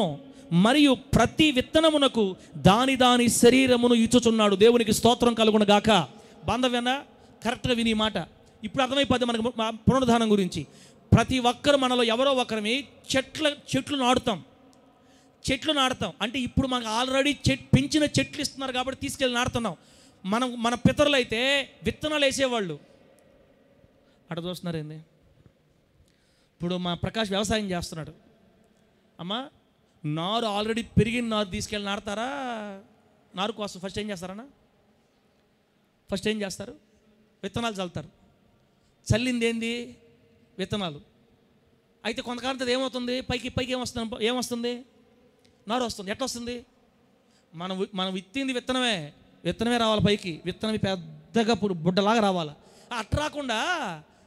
మరియు ప్రతి విత్తనమునకు దాని శరీరమును ఇచ్చుచున్నాడు. దేవునికి స్తోత్రం కలుగును గాక. బాంధవ్యన్న కరెక్ట్గా విని మాట. ఇప్పుడు అర్థమైపోద్ది మనకు పునరుద్ధానం గురించి. ప్రతి ఒక్కరు మనలో ఎవరో ఒకరిని చెట్లు నాటుతాం. అంటే ఇప్పుడు మనకు ఆల్రెడీ పెంచిన చెట్లు ఇస్తున్నారు కాబట్టి తీసుకెళ్ళి నాటుతున్నాం. మన పితరులు అయితే విత్తనాలు వేసేవాళ్ళు. అట చూస్తున్నారేంది? ఇప్పుడు మా ప్రకాష్ వ్యవసాయం చేస్తున్నాడు. అమ్మా నారు ఆల్రెడీ పెరిగిన నారు తీసుకెళ్ళి నాటుతారా? నారు కోసం ఫస్ట్ ఏం చేస్తారన్నా? ఫస్ట్ ఏం చేస్తారు? విత్తనాలు చల్లుతారు. చల్లింది ఏంది? విత్తనాలు. అయితే కొంతకాలంతో ఏమవుతుంది? పైకి ఏమొస్తుంది? నారు వస్తుంది. ఎట్లా వస్తుంది? మనం విత్తింది విత్తనమే రావాలి పైకి. విత్తనం పెద్దగా బుడ్డలాగా రావాలి. అట్లా రాకుండా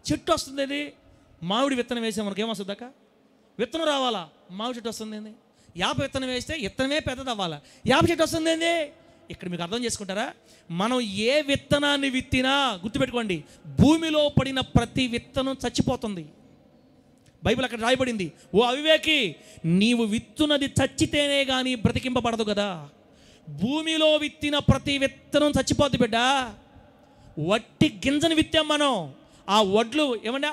చెట్టు వస్తుంది. అది మామిడి విత్తనం వేసే మనకి ఏమొస్తుంది అక్క? విత్తనం రావాలా? మామిడి చెట్టు వస్తుంది ఏంది? యాప విత్తనం వేస్తే విత్తనమే పెద్దది అవ్వాలా? యాప చెట్టు వస్తుంది ఏంది? ఇక్కడ మీకు అర్థం చేసుకుంటారా? మనం ఏ విత్తనాన్ని విత్తినా గుర్తుపెట్టుకోండి, భూమిలో పడిన ప్రతి విత్తనం చచ్చిపోతుంది. బైబిల్ అక్కడ రాయబడింది, ఓ అవివేకి, నీవు విత్తునది చచ్చితేనే కానీ బ్రతికింపబడదు కదా. భూమిలో విత్తిన ప్రతి విత్తనం చచ్చిపోద్ది బిడ్డ. వట్టి గింజను విత్తాం మనం. ఆ వడ్లు ఏమంటే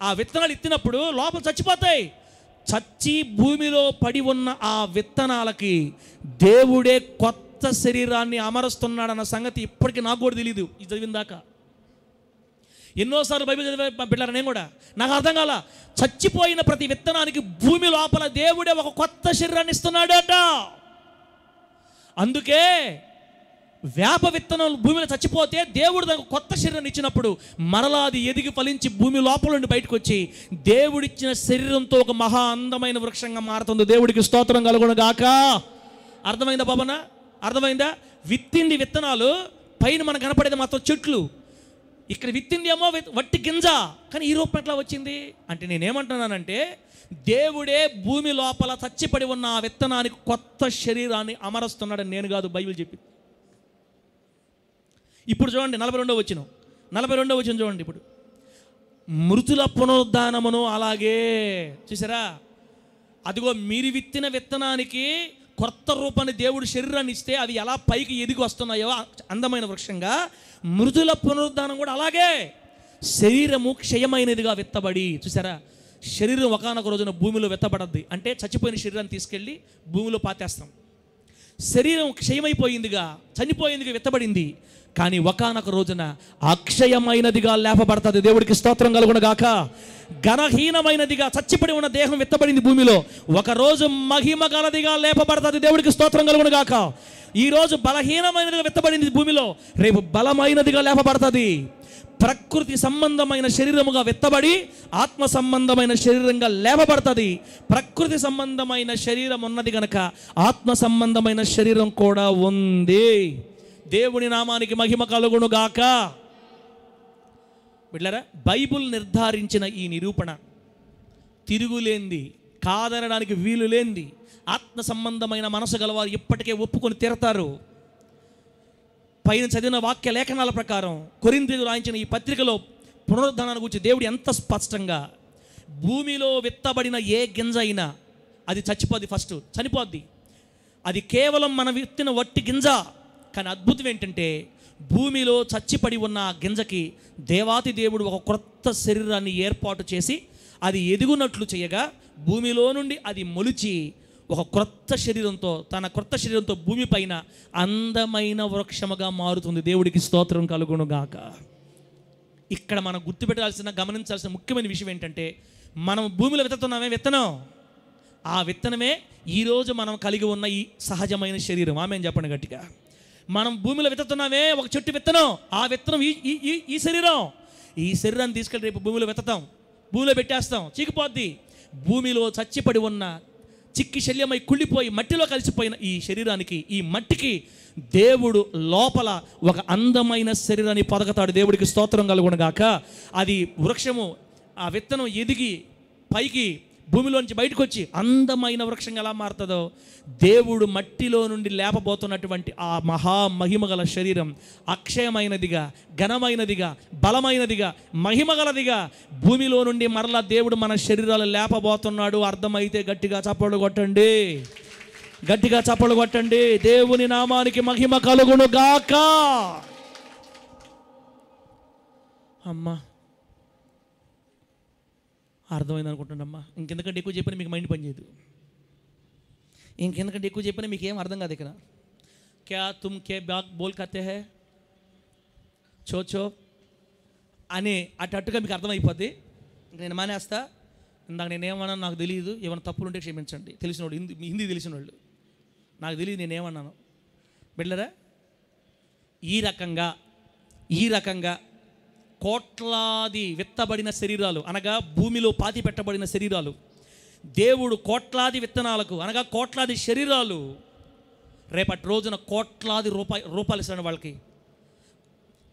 ఆ విత్తనాలు ఇత్తినప్పుడు లోపల చచ్చిపోతాయి. చచ్చి భూమిలో పడి ఉన్న ఆ విత్తనాలకి దేవుడే కొత్త శరీరాన్ని అమరుస్తున్నాడన్న సంగతి ఇప్పటికీ నాకు కూడా తెలియదు. ఇది చదివిన దాకా ఎన్నోసార్లు బైబిల్ చదివే బిడ్డలు నేను కూడా, నాకు అర్థం కాల. చచ్చిపోయిన ప్రతి విత్తనానికి భూమి లోపల దేవుడే ఒక కొత్త శరీరాన్ని ఇస్తున్నాడు అట. అందుకే వేప విత్తనం భూమిలో చచ్చిపోతే దేవుడు దానికి కొత్త శరీరాన్ని ఇచ్చినప్పుడు మరలా అది ఎదిగి ఫలించి భూమి లోపల నుండి బయటకు వచ్చి దేవుడిచ్చిన శరీరంతో ఒక మహా అందమైన వృక్షంగా మారుతుంది. దేవుడికి స్తోత్రం కలుగును గాక. అర్థమైందా బాబనా? అర్థమైందా? విత్తింది విత్తనాలు, పైన మనకు కనపడేది మాత్రం చెట్లు. ఇక్కడ విత్తింది ఏమో వట్టి గింజ, కానీ ఈ రూపం ఎట్లా వచ్చింది అంటే నేనేమంటున్నానంటే దేవుడే భూమి లోపల చచ్చిపడి ఉన్న ఆ విత్తనానికి కొత్త శరీరాన్ని అమరుస్తున్నాడని నేను కాదు, బైబిల్ చెప్పింది. ఇప్పుడు చూడండి 42వ వచనం చూడండి. ఇప్పుడు మృతుల పునరుద్ధానమును అలాగే చూసారా? అదిగో మీరు విత్తిన విత్తనానికి కొత్త రూపాన్ని దేవుడు శరీరాన్ని ఇస్తే అవి ఎలా పైకి ఎదిగి వస్తున్నాయో అందమైన వృక్షంగా, మృతుల పునరుద్ధానం కూడా అలాగే శరీరము క్షయమైనదిగా విత్తబడి. చూసారా? శరీరం ఒకానొక రోజున భూమిలో విత్తబడద్ది. అంటే చచ్చిపోయిన శరీరాన్ని తీసుకెళ్ళి భూమిలో పాతేస్తాం. శరీరం క్షయమైపోయిందిగా, చనిపోయిందిగా విత్తబడింది, కానీ ఒకానొక రోజున అక్షయమైనదిగా లేపబడుతుంది. దేవుడికి స్తోత్రం కలుగును గాక. ఘనహీనమైనదిగా చచ్చిపడి ఉన్న దేహం విత్తబడింది భూమిలో, ఒకరోజు మహిమ గలదిగా లేపబడుతుంది. దేవుడికి స్తోత్రం కలుగును గాక. ఈరోజు బలహీనమైనదిగా విత్తబడింది భూమిలో, రేపు బలమైనదిగా లేపబడుతుంది. ప్రకృతి సంబంధమైన శరీరముగా విత్తబడి ఆత్మ సంబంధమైన శరీరంగా లేపబడుతుంది. ప్రకృతి సంబంధమైన శరీరం ఉన్నది గనక ఆత్మ సంబంధమైన శరీరం కూడా ఉంది. దేవుని నామానికి మహిమ కలుగును గాక. బిడ్డలారా, బైబిల్ నిర్ధారించిన ఈ నిరూపణ తిరుగులేంది, కాదనడానికి వీలు లేనిది. ఆత్మ సంబంధమైన మనసు గలవారు ఇప్పటికే ఒప్పుకొని తీరతారు. పైన చదివిన వాక్య లేఖనాల ప్రకారం కొరింథీయులకు రాయించిన ఈ పత్రికలో పునరుద్ధానాన్ని గురించి దేవుడు ఎంత స్పష్టంగా, భూమిలో విత్తబడిన ఏ గింజ అయినా అది చచ్చిపోద్ది, ఫస్ట్ చనిపోద్ది. అది కేవలం మన విత్తిన వట్టి గింజ. కానీ అద్భుతం ఏంటంటే భూమిలో చచ్చిపడి ఉన్న ఆ గింజకి దేవాతి దేవుడు ఒక క్రొత్త శరీరాన్ని ఏర్పాటు చేసి అది ఎదుగునట్లు చేయగా భూమిలో నుండి అది మొలిచి ఒక క్రొత్త శరీరంతో, తన క్రొత్త శరీరంతో భూమి పైన అందమైన వృక్షముగా మారుతుంది. దేవుడికి స్తోత్రం కలుగునుగాక. ఇక్కడ మనం గుర్తుపెట్టాల్సిన, గమనించాల్సిన ముఖ్యమైన విషయం ఏంటంటే మనం భూమిలో విత్తుతున్నామే విత్తనం, ఆ విత్తనమే ఈరోజు మనం కలిగి ఉన్న ఈ సహజమైన శరీరం. ఆమేన్ చెప్పండి గట్టిగా. మనం భూమిలో విత్తుతున్నామే ఒక చెట్టు విత్తనం, ఆ విత్తనం ఈ శరీరం. ఈ శరీరాన్ని తీసుకెళ్ళి రేపు భూమిలో విత్తుతాం, భూమిలో పెట్టేస్తాం, చీకిపోద్ది. భూమిలో చచ్చిపడి ఉన్న, చిక్కి శల్యమై కుళ్ళిపోయి మట్టిలో కలిసిపోయిన ఈ శరీరానికి, ఈ మట్టికి దేవుడు లోపల ఒక అందమైన శరీరాన్ని పొదగతాడు. దేవుడికి స్తోత్రం కలుగునుగాక. అది వృక్షము, ఆ విత్తనం ఎదిగి పైకి భూమిలోంచి బయటకు వచ్చి అందమైన వృక్షంగా ఎలా మారుతుందో, దేవుడు మట్టిలో నుండి లేపబోతున్నటువంటి ఆ మహిమగల శరీరం అక్షయమైనదిగా, ఘనమైనదిగా, బలమైనదిగా, మహిమగలదిగా భూమిలో నుండి మరలా దేవుడు మన శరీరాలు లేపబోతున్నాడు. అర్థమైతే గట్టిగా చప్పట్లు కొట్టండి, గట్టిగా చప్పట్లు కొట్టండి. దేవుని నామానికి మహిమ కలుగును గాక. అమ్మా అర్థమైంది అనుకుంటున్నామ్మా. ఇంకెందుకంటే ఎక్కువ చెప్పినా మీకు మైండ్ పనిచేయదు, ఇంకెందుకంటే ఎక్కువ చెప్పినా మీకు ఏం అర్థం కాదు. ఇక్కడ క్యా తుమ్ కే బ్యాక్ బోల్ కతే హే చో అని అట్టుగా మీకు అర్థమైపోద్ది. నేను మానేస్తా. ఇందాక నేనేమన్నాను నాకు తెలియదు, ఏమైనా తప్పులు ఉంటే క్షమించండి. తెలిసినోడు, హిందీ తెలిసిన వాళ్ళు, నాకు తెలియదు నేనేమన్నాను. బిడ్డరా, ఈ రకంగా కోట్లాది విత్తబడిన శరీరాలు, అనగా భూమిలో పాతి పెట్టబడిన శరీరాలు, దేవుడు కోట్లాది విత్తనాలకు అనగా కోట్లాది శరీరాలు రేపటి రోజున కోట్లాది రూపాయలు ఇస్తాడు వాళ్ళకి.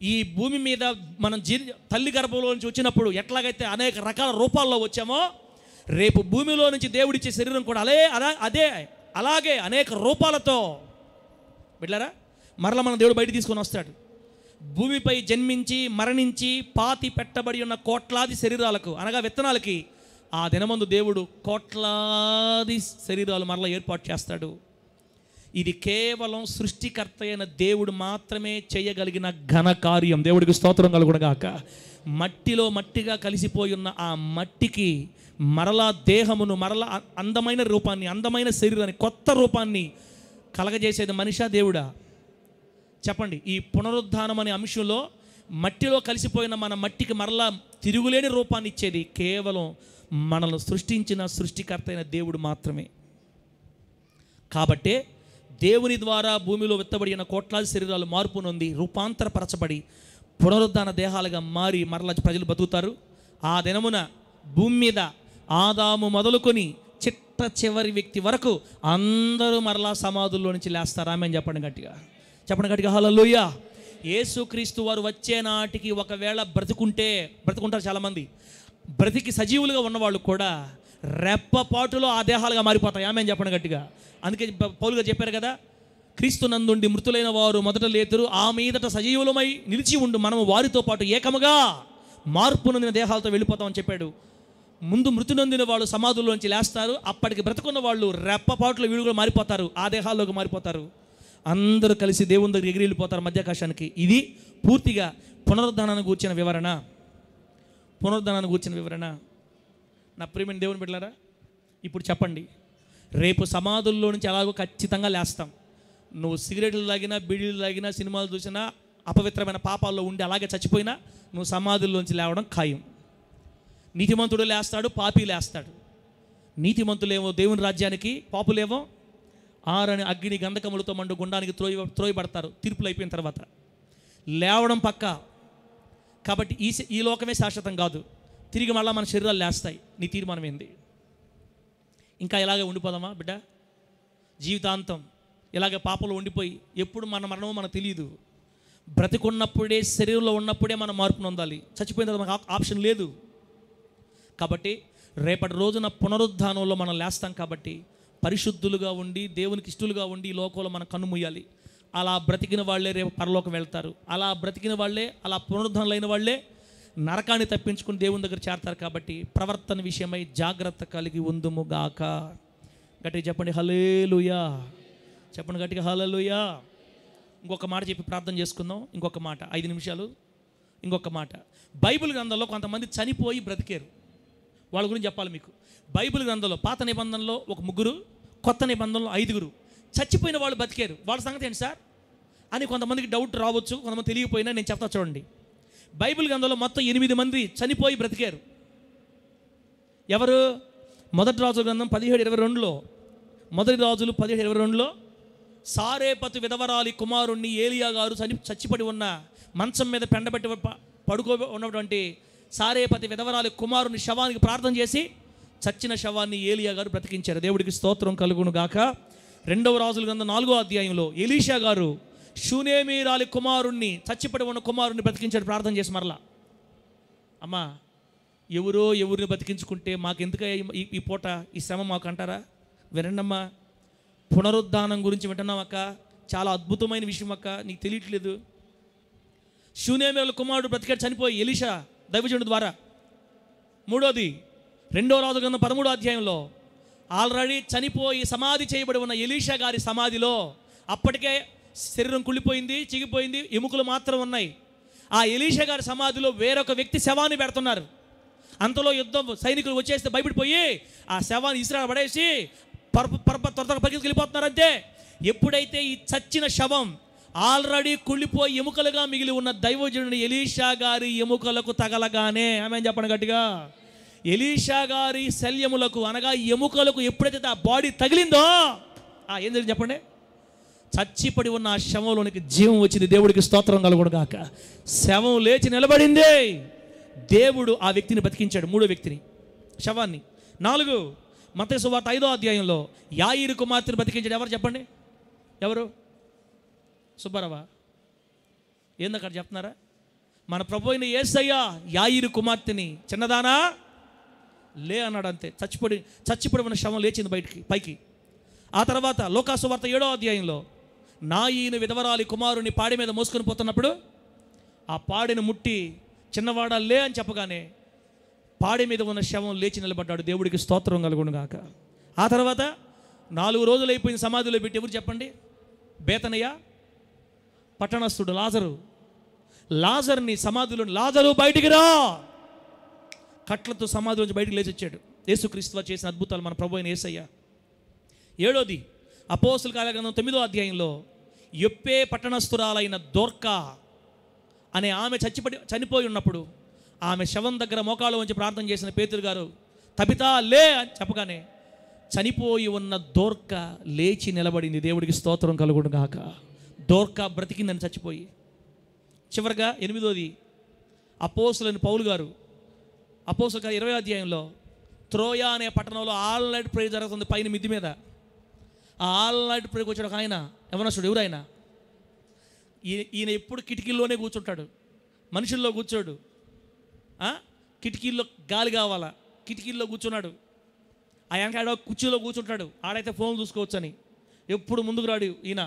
ఈ భూమి మీద మనం తల్లి గర్భంలో నుంచి వచ్చినప్పుడు ఎట్లాగైతే అనేక రకాల రూపాల్లో వచ్చామో, రేపు భూమిలో నుంచి దేవుడిచ్చే శరీరం కూడా అలాగే అనేక రూపాలతో బిడ్డలారా మరలా మన దేవుడు బయట తీసుకొని వస్తాడు. భూమిపై జన్మించి మరణించి పాతి పెట్టబడి ఉన్న కోట్లాది శరీరాలకు అనగా విత్తనాలకి ఆ దినమందు దేవుడు కోట్లాది శరీరాలు మరలా ఏర్పాటు చేస్తాడు. ఇది కేవలం సృష్టికర్త అయిన దేవుడు మాత్రమే చేయగలిగిన ఘన కార్యం. దేవుడికి స్తోత్రం కలుగునుగాక. మట్టిలో మట్టిగా కలిసిపోయి ఉన్న ఆ మట్టికి మరలా దేహమును, మరలా అందమైన రూపాన్ని, అందమైన శరీరాన్ని, కొత్త రూపాన్ని కలగజేసేది మనిషా దేవుడా? చెప్పండి. ఈ పునరుద్ధానం అనే అంశంలో మట్టిలో కలిసిపోయిన మన మట్టికి మరలా తిరుగులేని రూపాన్ని ఇచ్చేది కేవలం మనల్ని సృష్టించిన సృష్టికర్త అయిన దేవుడు మాత్రమే. కాబట్టే దేవుని ద్వారా భూమిలో విత్తబడిన కోట్లాది శరీరాలు మార్పు నొంది రూపాంతరపరచబడి పునరుద్ధాన దేహాలుగా మారి మరలా ప్రజలు బతుకుతారు. ఆ దినమున భూమి మీద ఆదాము మొదలుకొని చిట్ట చివరి వ్యక్తి వరకు అందరూ మరలా సమాధుల్లో నుంచి లేస్తారు. ఆమేన్ చెప్పండి గట్టిగా, చెప్పండి గట్టిగా హల్లెలూయా. యేసుక్రీస్తు వారు వచ్చే నాటికి ఒకవేళ బ్రతుకుంటారు చాలామంది. బ్రతికి సజీవులుగా ఉన్నవాళ్ళు కూడా రెప్పపాటులో ఆ దేహాలుగా మారిపోతాయి. ఆమేన్ చెప్పండి గట్టిగా. అందుకే పౌలు గారు చెప్పారు కదా, క్రీస్తు నందుండి మృతులైన వారు మొదట లేతురు, ఆ మీదట సజీవులమై నిలిచి ఉండు మనము వారితో పాటు ఏకముగా మార్పు నొందిన దేహాలతో వెళ్ళిపోతామని చెప్పాడు. ముందు మృతి నొందిన వాళ్ళు సమాధుల్లోంచి లేస్తారు, అప్పటికి బ్రతుకున్న వాళ్ళు రెప్పపాటులో వీడుగా మారిపోతారు, ఆ దేహాల్లోకి మారిపోతారు. అందరూ కలిసి దేవుని దగ్గర ఎగిరి వెళ్ళిపోతారు మధ్యాకాశానికి. ఇది పూర్తిగా పునరుద్ధానాన్ని గూర్చిన వివరణ. నా ప్రియమైన దేవుని బిడ్డలారా, ఇప్పుడు చెప్పండి, రేపు సమాధుల్లో నుంచి ఎలాగో ఖచ్చితంగా లేస్తాం. నువ్వు సిగరెట్లు తాగినా, బీడీలు తాగినా, సినిమాలు చూసినా, అపవిత్రమైన పాపాల్లో ఉండి అలాగే చచ్చిపోయినా నువ్వు సమాధుల్లోంచి లేవడం ఖాయం. నీతిమంతుడు లేస్తాడు, పాపి లేస్తాడు. నీతిమంతులేమో దేవుని రాజ్యానికి, పాపులేమో ఆరని అగ్ని గంధకములతో మండు గుండానికి త్రోయబడతారు తీర్పులు అయిపోయిన తర్వాత. లేవడం పక్క. కాబట్టి ఈ లోకమే శాశ్వతం కాదు, తిరిగి మళ్ళీ మన శరీరాలు లేస్తాయి. నీ తీర్మానం ఏంది? ఇంకా ఇలాగే ఉండిపోదామా బిడ్డ? జీవితాంతం ఇలాగే పాపంలో ఉండిపోయి ఎప్పుడు మన మరణమో మనకు తెలియదు. బ్రతికున్నప్పుడే, శరీరంలో ఉన్నప్పుడే మనం మార్పు నొందాలి. చచ్చిపోయిన తర్వాత మనకు ఆప్షన్ లేదు. కాబట్టి రేపటి రోజున పునరుద్ధానంలో మనం లేస్తాం. కాబట్టి పరిశుద్ధులుగా ఉండి, దేవునికి ఇష్టలుగా ఉండి ఈ లోకంలో మనం కన్ను మూయాలి. అలా బ్రతికిన వాళ్ళే రేపు పరలోకం వెళ్తారు. అలా బ్రతికిన వాళ్ళే, అలా పునరుద్ధానులైన వాళ్ళే నరకాన్ని తప్పించుకుని దేవుని దగ్గర చేరతారు. కాబట్టి ప్రవర్తన విషయమై జాగ్రత్త కలిగి ఉందుముగాక. గట్టిగా చెప్పండి హల్లెలూయా. చెప్పండి గట్టిగా హల్లెలూయా. ఇంకొక మాట చెప్పి ప్రార్థన చేసుకుందాం. ఇంకొక మాట 5 నిమిషాలు. ఇంకొక మాట, బైబిల్ గ్రంథంలో కొంతమంది చనిపోయి బ్రతికారు. వాళ్ళ గురించి చెప్పాలి మీకు. బైబిల్ గ్రంథంలో పాత నిబంధనలో ఒక 3, కొత్త నిబంధనలో 5 చచ్చిపోయిన వాళ్ళు బతికారు. వాళ్ళ సంగతి ఏంటి సార్ అని కొంతమందికి డౌట్ రావచ్చు, కొంతమంది తెలియకపోయినా నేను చెప్తా చూడండి. బైబిల్ గ్రంథంలో మొత్తం 8 మంది చనిపోయి బ్రతికారు. ఎవరు? మొదటి రాజుల గ్రంథం 17:22లో, మొదటి రాజులు 17:22లో సారేపతు విధవరాలి కుమారుణ్ణి ఏలియా గారు చచ్చిపడి ఉన్న మంచం మీద పెండబెట్టి పడుకో ఉన్నటువంటి సారేపతి విధవరాలి కుమారుని శవానికి ప్రార్థన చేసి చచ్చిన శవాన్ని ఏలియా గారు బ్రతికించారు. దేవుడికి స్తోత్రం కలుగును గాక. 2వ రాజుల గ్రంథం 4వ అధ్యాయంలో ఎలీషా గారు షూనేమీరాలి కుమారుణ్ణి, చచ్చిపడి ఉన్న కుమారుణ్ణి బ్రతికించాడు ప్రార్థన చేసి. మరలా అమ్మా, ఎవరిని బతికించుకుంటే మాకెందుకు ఈ పూట ఈ శ్రమ మాకు అంటారా? వినండమ్మా, పునరుద్ధానం గురించి వింటున్నాం అక్క, చాలా అద్భుతమైన విషయం అక్క, నీకు తెలియట్లేదు. షూనేమీరాలి కుమారుడు బ్రతికాడు చనిపోయి ఎలీషా దైవజనుడి ద్వారా. 3వది 2వ రాజుల గ్రంథం 13వ అధ్యాయంలో ఆల్రెడీ చనిపోయి సమాధి చేయబడి ఉన్న ఎలీషా గారి సమాధిలో అప్పటికే శరీరం కుళ్ళిపోయింది, చిగిపోయింది, ఎముకలు మాత్రం ఉన్నాయి. ఆ ఎలీషా గారి సమాధిలో వేరొక వ్యక్తి శవాన్ని పెడుతున్నారు. అంతలో యుద్ధం సైనికులు వచ్చేస్తే భయపడిపోయి ఆ శవాన్ని ఇసురా పడేసి త్వరగా పరిగెత్తుకు వెళ్ళిపోతున్నారంతే. ఎప్పుడైతే ఈ చచ్చిన శవం ఆల్రెడీ కుళ్ళిపోయి ఎముకలుగా మిగిలి ఉన్న దైవజనుడి ఎలీషా గారి ఎముకలకు తగలగానే, ఆమె చెప్పండి గట్టిగా, ఎలీషా గారి శల్యములకు అనగా ఎముకలకు ఎప్పుడైతే ఆ బాడీ తగిలిందో ఏం జరిగింది చెప్పండి? చచ్చిపడి ఉన్న ఆ శవంలోనికి జీవం వచ్చింది. దేవుడికి స్తోత్రం కలుగును గాక. శవం లేచి నిలబడింది. దేవుడు ఆ వ్యక్తిని బతికించాడు, 3వ వ్యక్తిని, శవాన్ని. 4 మత్తయి సువార్త 5వ అధ్యాయంలో యాయీరు కుమార్తెను బతికించాడు. ఎవరు చెప్పండి? ఎవరు? సుబ్బారావా? ఏందక్కడ చెప్తున్నారా? మన ప్రభు అయిన యేసయ్య యాయీరు కుమార్తెని చిన్నదానా లే అన్నాడు, అంతే. చచ్చిపడి ఉన్న శవం లేచింది పైకి. ఆ తర్వాత లూకా సువార్త 7వ అధ్యాయంలో నాయీను విధవరాలి కుమారుని పాడి మీద మోసుకొని పోతున్నప్పుడు ఆ పాడిని ముట్టి చిన్నవాడా లే అని చెప్పగానే పాడి మీద ఉన్న శవం లేచి నిలబడ్డాడు. దేవుడికి స్తోత్రం కలుగును గాక. ఆ తర్వాత 4 రోజులు అయిపోయిన సమాధిలో పెట్టి ఎవరు చెప్పండి? బేతనయ్య పట్టణస్థుడు లాజర్ని సమాధిలో, లాజరు బయటికి రా, కట్లతో సమాధి నుంచి బయటికి లేచి వచ్చాడు. యేసుక్రీస్తు చేసిన అద్భుతాలు మన ప్రభు అయిన యేసయ్య. 7వది అపోస్తుల కార్యగ్రంథం 9వ అధ్యాయంలో యొప్పే పట్టణస్థురాలైన దోర్కా అనే ఆమె చనిపోయి ఉన్నప్పుడు ఆమె శవం దగ్గర మోకాళ్ళ వంచి ప్రార్థన చేసిన పేతురు గారు తబితా లే అని చెప్పగానే చనిపోయి ఉన్న దోర్కా లేచి నిలబడింది. దేవుడికి స్తోత్రం కలుగును గాక. దోర్కా బ్రతికిందని చచ్చిపోయి. చివరిగా 8వది అపోస్తులైన పౌలు గారు అపోస్తుల 20వ అధ్యాయంలో త్రోయా అనే పట్టణంలో ఆల్ నైట్ ప్రేయర్ జరుగుతుంది పైన మిద్ది మీద. ఆ ఆల్ నైట్ ప్రేయర్కి వచ్చాడు ఒక ఆయన, యవనస్తుడు. ఎవరైనా ఈయన ఎప్పుడు కిటికీల్లోనే కూర్చుంటాడు, మనుషుల్లో కూర్చోడు. కిటికీల్లో గాలి కావాలా, కిటికీల్లో కూర్చున్నాడు. ఆడ కుర్చీలో కూర్చుంటాడు. ఆడైతే ఫోన్ చూసుకోవచ్చు అని. ఎప్పుడు ముందుకు రాడు ఈయన,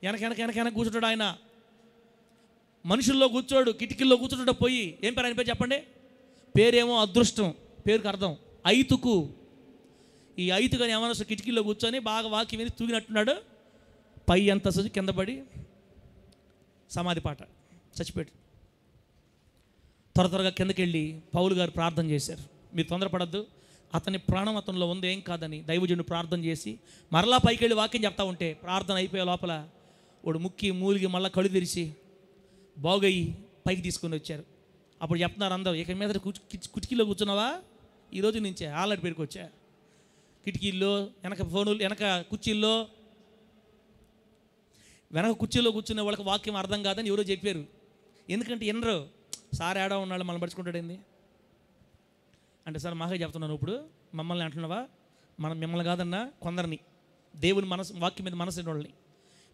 వెనక కూర్చుంటాడు. ఆయన మనుషుల్లో కూర్చోడు, కిటికీల్లో కూర్చుంటాడు. పోయి ఏం పేరు ఆయన పేరు చెప్పండి? పేరేమో అదృష్టం, పేరుకి అర్థం ఐతుకు. ఈ ఐతుకని ఏమన్నా కిటికీల్లో కూర్చొని బాగా వాక్యం విని తూగినట్టున్నాడు. పై అంతస్తు కింద పడి సమాధి పాట చచ్చిపోయాడు. త్వరగా కిందకి వెళ్ళి పౌలు గారు ప్రార్థన చేశారు. మీరు తొందరపడద్దు, అతని ప్రాణం అతనిలో ఉంది, ఏం కాదని దైవజనుడు ప్రార్థన చేసి మరలా పైకి వెళ్ళి వాక్యం చెప్తా ఉంటే ప్రార్థన అయిపోయే లోపల వాడు ముక్కి మూలిగి మళ్ళీ కళ్ళు తెరిచి బాగయ్యి పైకి తీసుకొని వచ్చారు. అప్పుడు చెప్తున్నారు అందరూ, ఇక మీద కిటికీలో కూర్చున్నావా? ఈరోజు నుంచే ఆల్రెడీ పేరుకు వచ్చా. కిటికీల్లో వెనక ఫోనులు, వెనక కుర్చీల్లో కూర్చున్న వాళ్ళకి వాక్యం అర్థం కాదని ఎవరో చెప్పారు. ఎందుకంటే ఎన్నరో సార్ ఏడా ఉన్నాడు మనం పడుచుకుంటాడేంది అంటే, సార్ మాకే చెప్తున్నాను, ఇప్పుడు మమ్మల్ని అంటున్నావా? మిమ్మల్ని కాదన్నా కొందరిని, దేవుని వాక్యం మీద మనసు వాళ్ళని.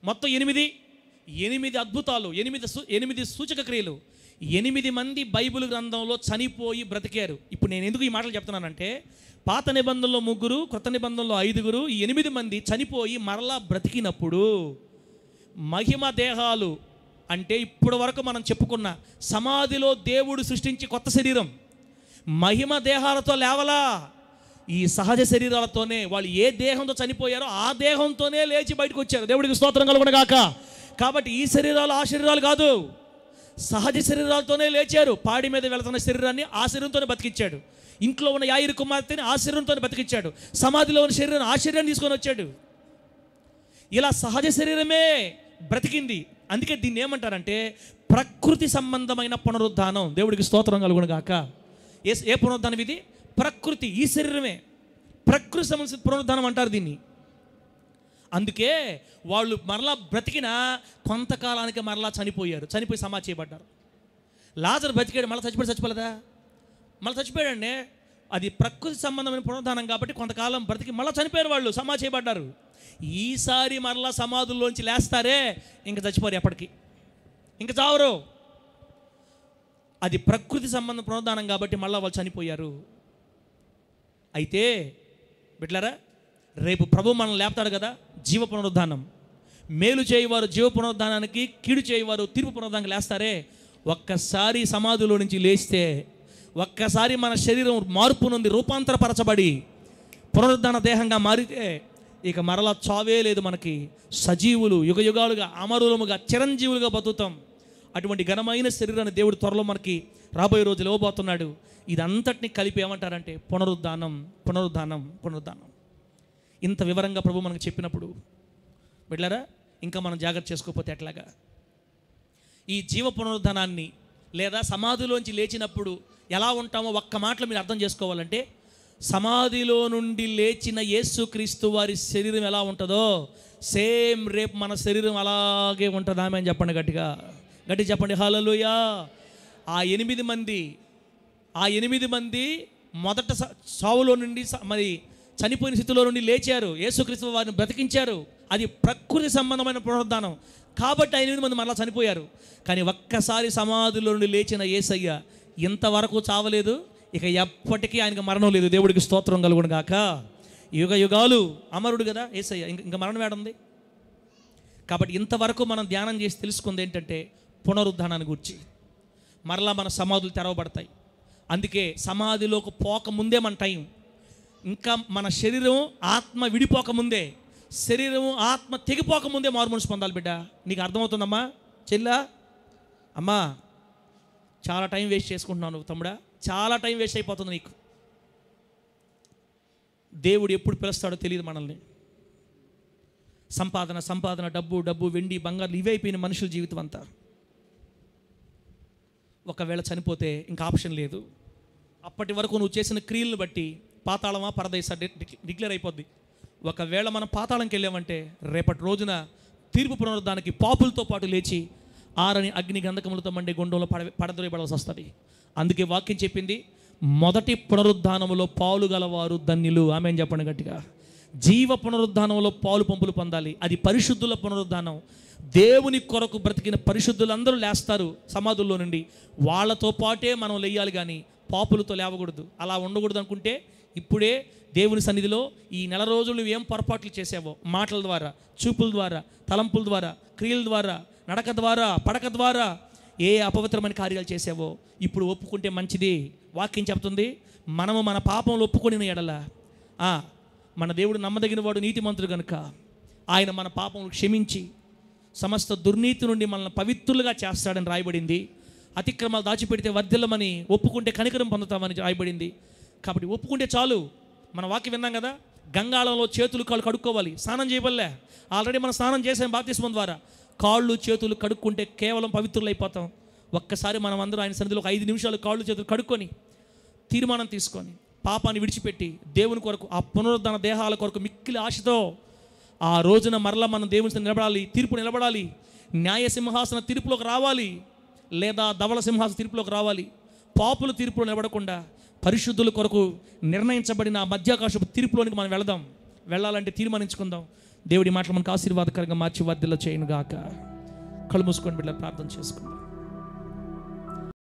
మొత్తం 8 అద్భుతాలు, 8 సూచక క్రియలు. 8 మంది బైబిల్ గ్రంథంలో చనిపోయి బ్రతికారు. ఇప్పుడు నేను ఎందుకు ఈ మాటలు చెప్తున్నానంటే, పాత నిబంధనలో 3, కొత్త నిబంధనలో 5, ఈ 8 మంది చనిపోయి మరలా బ్రతికినప్పుడు మహిమ దేహాలు అంటే ఇప్పటి వరకు మనం చెప్పుకున్న సమాధిలో దేవుడు సృష్టించి కొత్త శరీరం మహిమ దేహాలతో లేవలా, ఈ సహజ శరీరాలతోనే వాళ్ళు ఏ దేహంతో చనిపోయారో ఆ దేహంతోనే లేచి బయటకు వచ్చారు. దేవుడికి స్తోత్రం కలుగునుగాక. కాబట్టి ఈ శరీరాలు ఆ శరీరాలు కాదు, సహజ శరీరాలతోనే లేచారు. పాడి మీద వెళుతున్న శరీరాన్ని ఆ శరీరంతోనే బతికిచ్చాడు. ఇంట్లో ఉన్న యాయిరు కుమార్తెని ఆ శరీరంతోనే బతికిచ్చాడు. సమాధిలో ఉన్న శరీరాన్ని ఆ శరీరాన్ని తీసుకొని వచ్చాడు. ఇలా సహజ శరీరమే బ్రతికింది. అందుకే దీన్ని ఏమంటారంటే ప్రకృతి సంబంధమైన పునరుద్ధానం. దేవుడికి స్తోత్రం కలుగునుగాక. ఏ పునరుద్ధానం ఇది? ప్రకృతి, ఈ శరీరమే ప్రకృతి సంబంధించిన పునరుద్ధానం అంటారు దీన్ని. అందుకే వాళ్ళు మరలా బ్రతికిన కొంతకాలానికి మరలా చనిపోయారు, చనిపోయి సమాధి చేయబడ్డారు. లాజరు బ్రతికాడు, మళ్ళీ చచ్చిపోలేదా? మళ్ళీ చచ్చిపోయాడండి. అది ప్రకృతి సంబంధమైన పునరుద్ధానం కాబట్టి కొంతకాలం బ్రతికి మళ్ళీ చనిపోయారు, వాళ్ళు సమాధి చేయబడ్డారు. ఈసారి మరలా సమాధుల్లోంచి లేస్తారే, ఇంకా చచ్చిపోరు, ఎప్పటికీ ఇంకా చావరు. అది ప్రకృతి సంబంధం పునరుద్ధానం కాబట్టి మళ్ళీ వాళ్ళు చనిపోయారు. అయితే బిడ్డలారా, రేపు ప్రభు మనల్ని లేపుతాడు కదా, జీవ పునరుద్ధానం. మేలు చేయవారు జీవ పునరుద్ధానానికి, కీడు చేయవారు తీర్పు పునరుద్ధానానికి లేస్తారే. ఒక్కసారి సమాధిలో నుంచి లేస్తే, ఒక్కసారి మన శరీరం మార్పు నుండి రూపాంతరపరచబడి పునరుద్ధాన దేహంగా మారితే ఇక మరలా చావే లేదు మనకి. సజీవులు, యుగయుగాలుగా అమరులముగా చిరంజీవులుగా బతుకుతాం. అటువంటి ఘనమైన శరీరాన్ని దేవుడు త్వరలో మనకి రాబోయే రోజులు ఇవ్వబోతున్నాడు. ఇదంతటిని కలిపి ఏమంటారంటే పునరుద్ధానం, పునరుద్ధానం, పునరుద్ధానం. ఇంత వివరంగా ప్రభు మనకు చెప్పినప్పుడు బిడ్డలారా, ఇంకా మనం జాగ్రత్త చేసుకోకపోతే ఎట్లాగా? ఈ జీవ పునరుద్ధానాన్ని లేదా సమాధిలోంచి లేచినప్పుడు ఎలా ఉంటామో ఒక్క మాటలో మీరు అర్థం చేసుకోవాలంటే, సమాధిలో నుండి లేచిన యేసుక్రీస్తు వారి శరీరం ఎలా ఉంటుందో సేమ్ రేపు మన శరీరం అలాగే ఉంటుంది. ఆమె అని చెప్పండి, గట్టిగా చెప్పండి హల్లెలూయా. ఆ 8 మంది మొదట సావులో నుండి మరి చనిపోయిన స్థితిలో నుండి లేచారు, యేసుక్రీస్తు వారిని బ్రతికించారు. అది ప్రకృతి సంబంధమైన పునరుద్ధానం కాబట్టి 8 మంది మరలా చనిపోయారు. కానీ ఒక్కసారి సమాధిలో నుండి లేచిన యేసయ్య ఇంతవరకు చావలేదు, ఇక ఎప్పటికీ ఆయనకు మరణం లేదు. దేవుడికి స్తోత్రం కలుగునుగాక. యుగ యుగాలు అమరుడు కదా యేసయ్య, ఇంకా మరణం ఏడుంది? కాబట్టి ఇంతవరకు మనం ధ్యానం చేసి తెలుసుకుంది ఏంటంటే పునరుద్ధానాన్ని గురించి. మరలా మన సమాధులు తెరవబడతాయి. అందుకే సమాధిలోకి పోకముందే మన టైం, ఇంకా మన శరీరం ఆత్మ విడిపోకముందే, శరీరం ఆత్మ తెగిపోకముందే మారుమనసు పొందాలి. బిడ్డ, నీకు అర్థమవుతుందమ్మా? చెల్లా, అమ్మా, చాలా టైం వేస్ట్ చేసుకుంటున్నావు తమ్ముడా, చాలా టైం వేస్ట్ అయిపోతుంది నీకు. దేవుడు ఎప్పుడు పిలుస్తాడో తెలియదు మనల్ని. సంపాదన, డబ్బు, వెండి, బంగారు ఇవే అయిపోయిన మనుషుల జీవితం అంతా. ఒకవేళ చనిపోతే ఇంకా ఆప్షన్ లేదు. అప్పటి వరకు నువ్వు చేసిన క్రియలను బట్టి పాతాళమా పరదేశ డిక్లేర్ అయిపోద్ది. ఒకవేళ మనం పాతాళంకి వెళ్ళామంటే రేపటి రోజున తీర్పు పునరుద్ధానానికి పాపులతో పాటు లేచి ఆరని అగ్ని గంధకములతో మండే గుండంలో పడద్రోయబడాల్సి వస్తుంది. అందుకే వాక్యం చెప్పింది, మొదటి పునరుద్ధానములో పాలు గలవారు ధన్యులు. ఆమేన్ చెప్పండి గట్టిగా. జీవ పునరుద్ధానంలో పాలు పంపులు పొందాలి. అది పరిశుద్ధుల పునరుద్ధానం. దేవుని కొరకు బ్రతికిన పరిశుద్ధులందరూ లేస్తారు సమాధుల్లో నుండి. వాళ్ళతో పాటే మనం లేయాలి, కానీ పాపులతో లేవకూడదు. అలా ఉండకూడదు అనుకుంటే ఇప్పుడే దేవుని సన్నిధిలో ఈ నెల రోజులు నువ్వేం పొరపాట్లు చేసావో, మాటల ద్వారా, చూపుల ద్వారా, తలంపుల ద్వారా, క్రియల ద్వారా, నడక ద్వారా, పడక ద్వారా ఏ అపవిత్రమైన కార్యాలు చేసావో ఇప్పుడు ఒప్పుకుంటే మంచిది. వాక్యం చెప్తుంది, మనము మన పాపంలో ఒప్పుకొని ఎడల మన దేవుడు నమ్మదగిన వాడు, నీతిమంతుడు కనుక ఆయన మన పాపములు క్షమించి సమస్త దుర్నీతి నుండి మనల్ని పవిత్రులుగా చేస్తాడని రాయబడింది. అతిక్రమాలు దాచిపెడితే వర్ధిల్లమని, ఒప్పుకుంటే కనికరం పొందుతామని రాయబడింది. కాబట్టి ఒప్పుకుంటే చాలు. మన వాక్యం విన్నాం కదా, గంగాళంలో చేతులు కాళ్ళు కడుక్కోవాలి, స్నానం చేయబల్లే. ఆల్రెడీ మనం స్నానం చేసాం బాప్తిస్మం ద్వారా. కాళ్ళు చేతులు కడుక్కుంటే కేవలం పవిత్రులు అయిపోతాం. ఒక్కసారి మనం అందరూ ఆయన సన్నిధిలో ఒక 5 నిమిషాలు కాళ్ళు చేతులు కడుక్కొని తీర్మానం తీసుకొని పాపాన్ని విడిచిపెట్టి దేవుని కొరకు, ఆ పునరుద్ధరణ దేహాల కొరకు మిక్కిలి ఆశతో ఆ రోజున మరలా మనం దేవుని నిలబడాలి, తీర్పు నిలబడాలి. న్యాయ సింహాసన తీర్పులోకి రావాలి, లేదా ధవళ సింహాసన తీర్పులోకి రావాలి. పాపుల తీర్పులో నిలబడకుండా పరిశుద్ధుల కొరకు నిర్ణయించబడిన ఆ మధ్యాకాశపు తీర్పులోనికి మనం వెళ్ళాలంటే తీర్మానించుకుందాం. దేవుడి మాటలు మనకు ఆశీర్వాదకరంగా మార్చి వర్ధిల్ల చేయను గాక. కళ్ళు మూసుకొని బిడ్డ ప్రార్థన చేసుకుందాం.